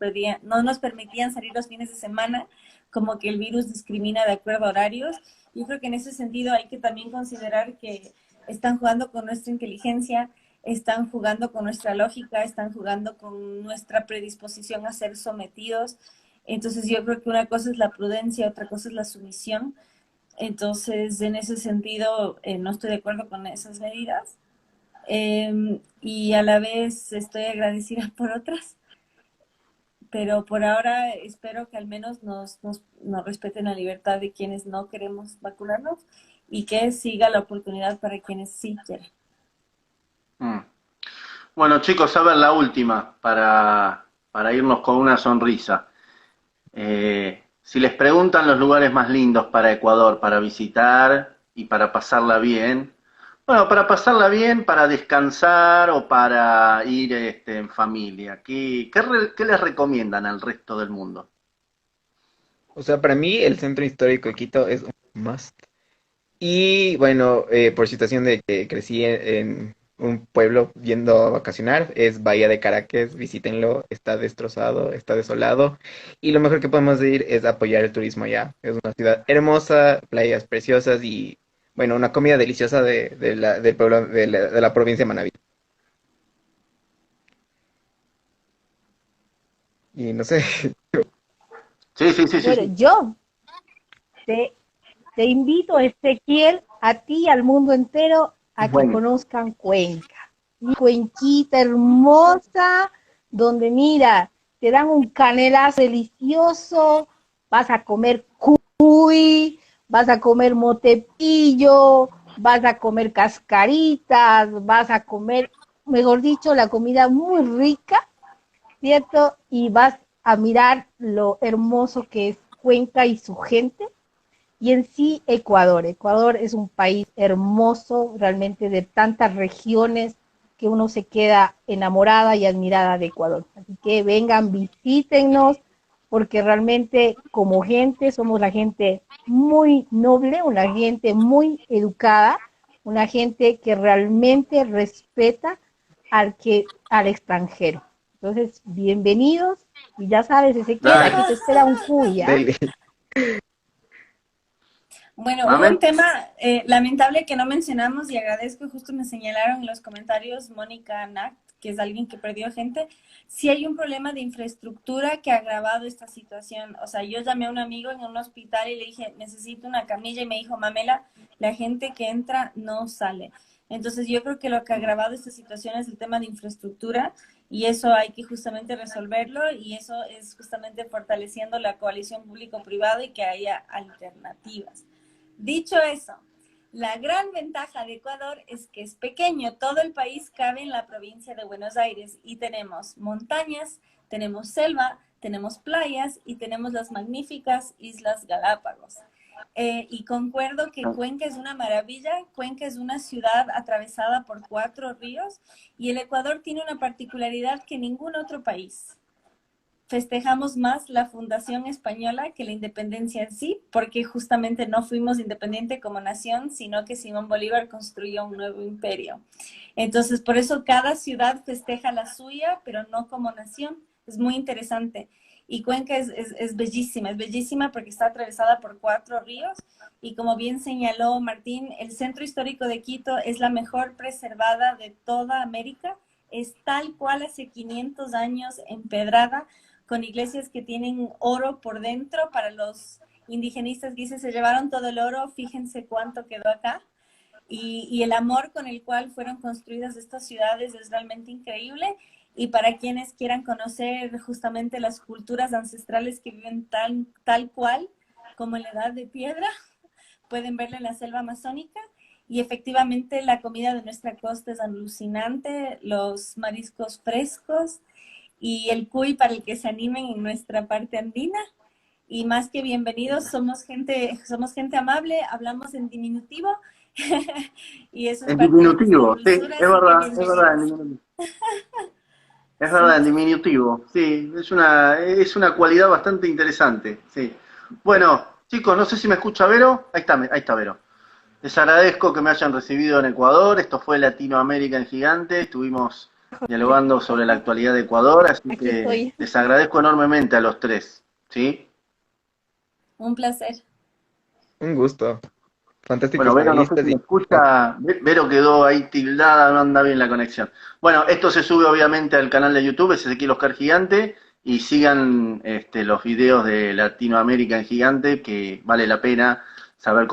Speaker 2: permitían salir los fines de semana, como que el virus discrimina de acuerdo a horarios. Yo creo que en ese sentido hay que también considerar que están jugando con nuestra inteligencia, están jugando con nuestra lógica, están jugando con nuestra predisposición a ser sometidos. Entonces yo creo que una cosa es la prudencia, otra cosa es la sumisión. Entonces, en ese sentido, no estoy de acuerdo con esas medidas, y a la vez estoy agradecida por otras, pero por ahora espero que al menos nos respeten la libertad de quienes no queremos vacunarnos y que siga la oportunidad para quienes sí quieren.
Speaker 3: Bueno, chicos, a ver la última para irnos con una sonrisa. Si les preguntan los lugares más lindos para Ecuador, para visitar y para pasarla bien, bueno, para pasarla bien, para descansar o para ir en familia, ¿qué les recomiendan al resto del mundo?
Speaker 4: O sea, para mí el centro histórico de Quito es un must. Y bueno, por situación de que crecí en un pueblo yendo a vacacionar, es Bahía de Caracas, visítenlo, está destrozado, está desolado, y lo mejor que podemos ir es apoyar el turismo allá. Es una ciudad hermosa, playas preciosas y bueno, una comida deliciosa del pueblo, de la provincia de Manabí. Y no sé,
Speaker 3: Sí, sí, sí, sí,
Speaker 1: Bueno,
Speaker 3: sí.
Speaker 1: yo te, te invito, Ezequiel, a ti y al mundo entero a que
Speaker 3: Bueno.
Speaker 1: conozcan Cuenca. Mi Cuenquita hermosa, donde mira, te dan un canelazo delicioso, vas a comer cuy, vas a comer motepillo, vas a comer cascaritas, vas a comer, mejor dicho, la comida muy rica, ¿cierto? Y vas a mirar lo hermoso que es Cuenca y su gente. Y en sí, Ecuador. Ecuador es un país hermoso, realmente de tantas regiones que uno se queda enamorada y admirada de Ecuador. Así que vengan, visítennos, porque realmente como gente somos la gente muy noble, una gente muy educada, una gente que realmente respeta al extranjero. Entonces, bienvenidos y ya sabes, Ezequiel, aquí
Speaker 3: Dale.
Speaker 1: te espera un cuya.
Speaker 4: dele.
Speaker 2: Bueno, hubo un
Speaker 3: Mame.
Speaker 2: tema lamentable que no mencionamos y agradezco, justo me señalaron en los comentarios Mónica Nact, que es alguien que perdió gente. Sí hay un problema de infraestructura que ha agravado esta situación. O sea, yo llamé a un amigo en un hospital y le dije, necesito una camilla, y me dijo, Mamela, la gente que entra no sale. Entonces yo creo que lo que ha agravado esta situación es el tema de infraestructura y eso hay que justamente resolverlo y eso es justamente fortaleciendo la coalición público-privada y que haya alternativas. Dicho eso, la gran ventaja de Ecuador es que es pequeño, todo el país cabe en la provincia de Buenos Aires y tenemos montañas, tenemos selva, tenemos playas y tenemos las magníficas Islas Galápagos. Y concuerdo que Cuenca es una maravilla. Cuenca es una ciudad atravesada por 4 ríos y el Ecuador tiene una particularidad que ningún otro país. Festejamos más la fundación española que la independencia en sí, porque justamente no fuimos independientes como nación, sino que Simón Bolívar construyó un nuevo imperio. Entonces, por eso cada ciudad festeja la suya, pero no como nación. Es muy interesante. Y Cuenca es bellísima porque está atravesada por 4 ríos y como bien señaló Martín, el centro histórico de Quito es la mejor preservada de toda América, es tal cual hace 500 años empedrada, con iglesias que tienen oro por dentro. Para los indigenistas que dicen se llevaron todo el oro, fíjense cuánto quedó acá. Y el amor con el cual fueron construidas estas ciudades es realmente increíble. Y para quienes quieran conocer justamente las culturas ancestrales que viven tal cual como en la Edad de Piedra, pueden verla en la selva amazónica. Y efectivamente la comida de nuestra costa es alucinante, los mariscos frescos y el cuy para el que se animen en nuestra parte andina. Y más que bienvenidos, somos gente amable, hablamos en diminutivo y eso es
Speaker 3: En
Speaker 2: parte de nuestra
Speaker 3: diminutivo, sí,
Speaker 2: dulzura, así que
Speaker 3: es verdad, en
Speaker 2: bienvenidos.
Speaker 3: diminutivo. Es
Speaker 2: Sí.
Speaker 3: verdad, en diminutivo, sí, es una cualidad bastante interesante, sí. Bueno, chicos, no sé si me escucha Vero, ahí está Vero. Les agradezco que me hayan recibido en Ecuador, esto fue Latinoamérica en Gigante, estuvimos dialogando sobre la actualidad de Ecuador, así
Speaker 1: Aquí
Speaker 3: que
Speaker 1: estoy.
Speaker 3: les agradezco enormemente a los tres, ¿sí?
Speaker 2: Un placer.
Speaker 4: Un gusto.
Speaker 3: Bueno,
Speaker 4: Fantásticos
Speaker 3: Vero, no sé
Speaker 4: panelistas
Speaker 3: si me
Speaker 4: y
Speaker 3: escucha, Vero quedó ahí tildada, no anda bien la conexión. Bueno, esto se sube obviamente al canal de YouTube, es Ezequiel Oscar Gigante, y sigan los videos de Latinoamérica en Gigante, que vale la pena saber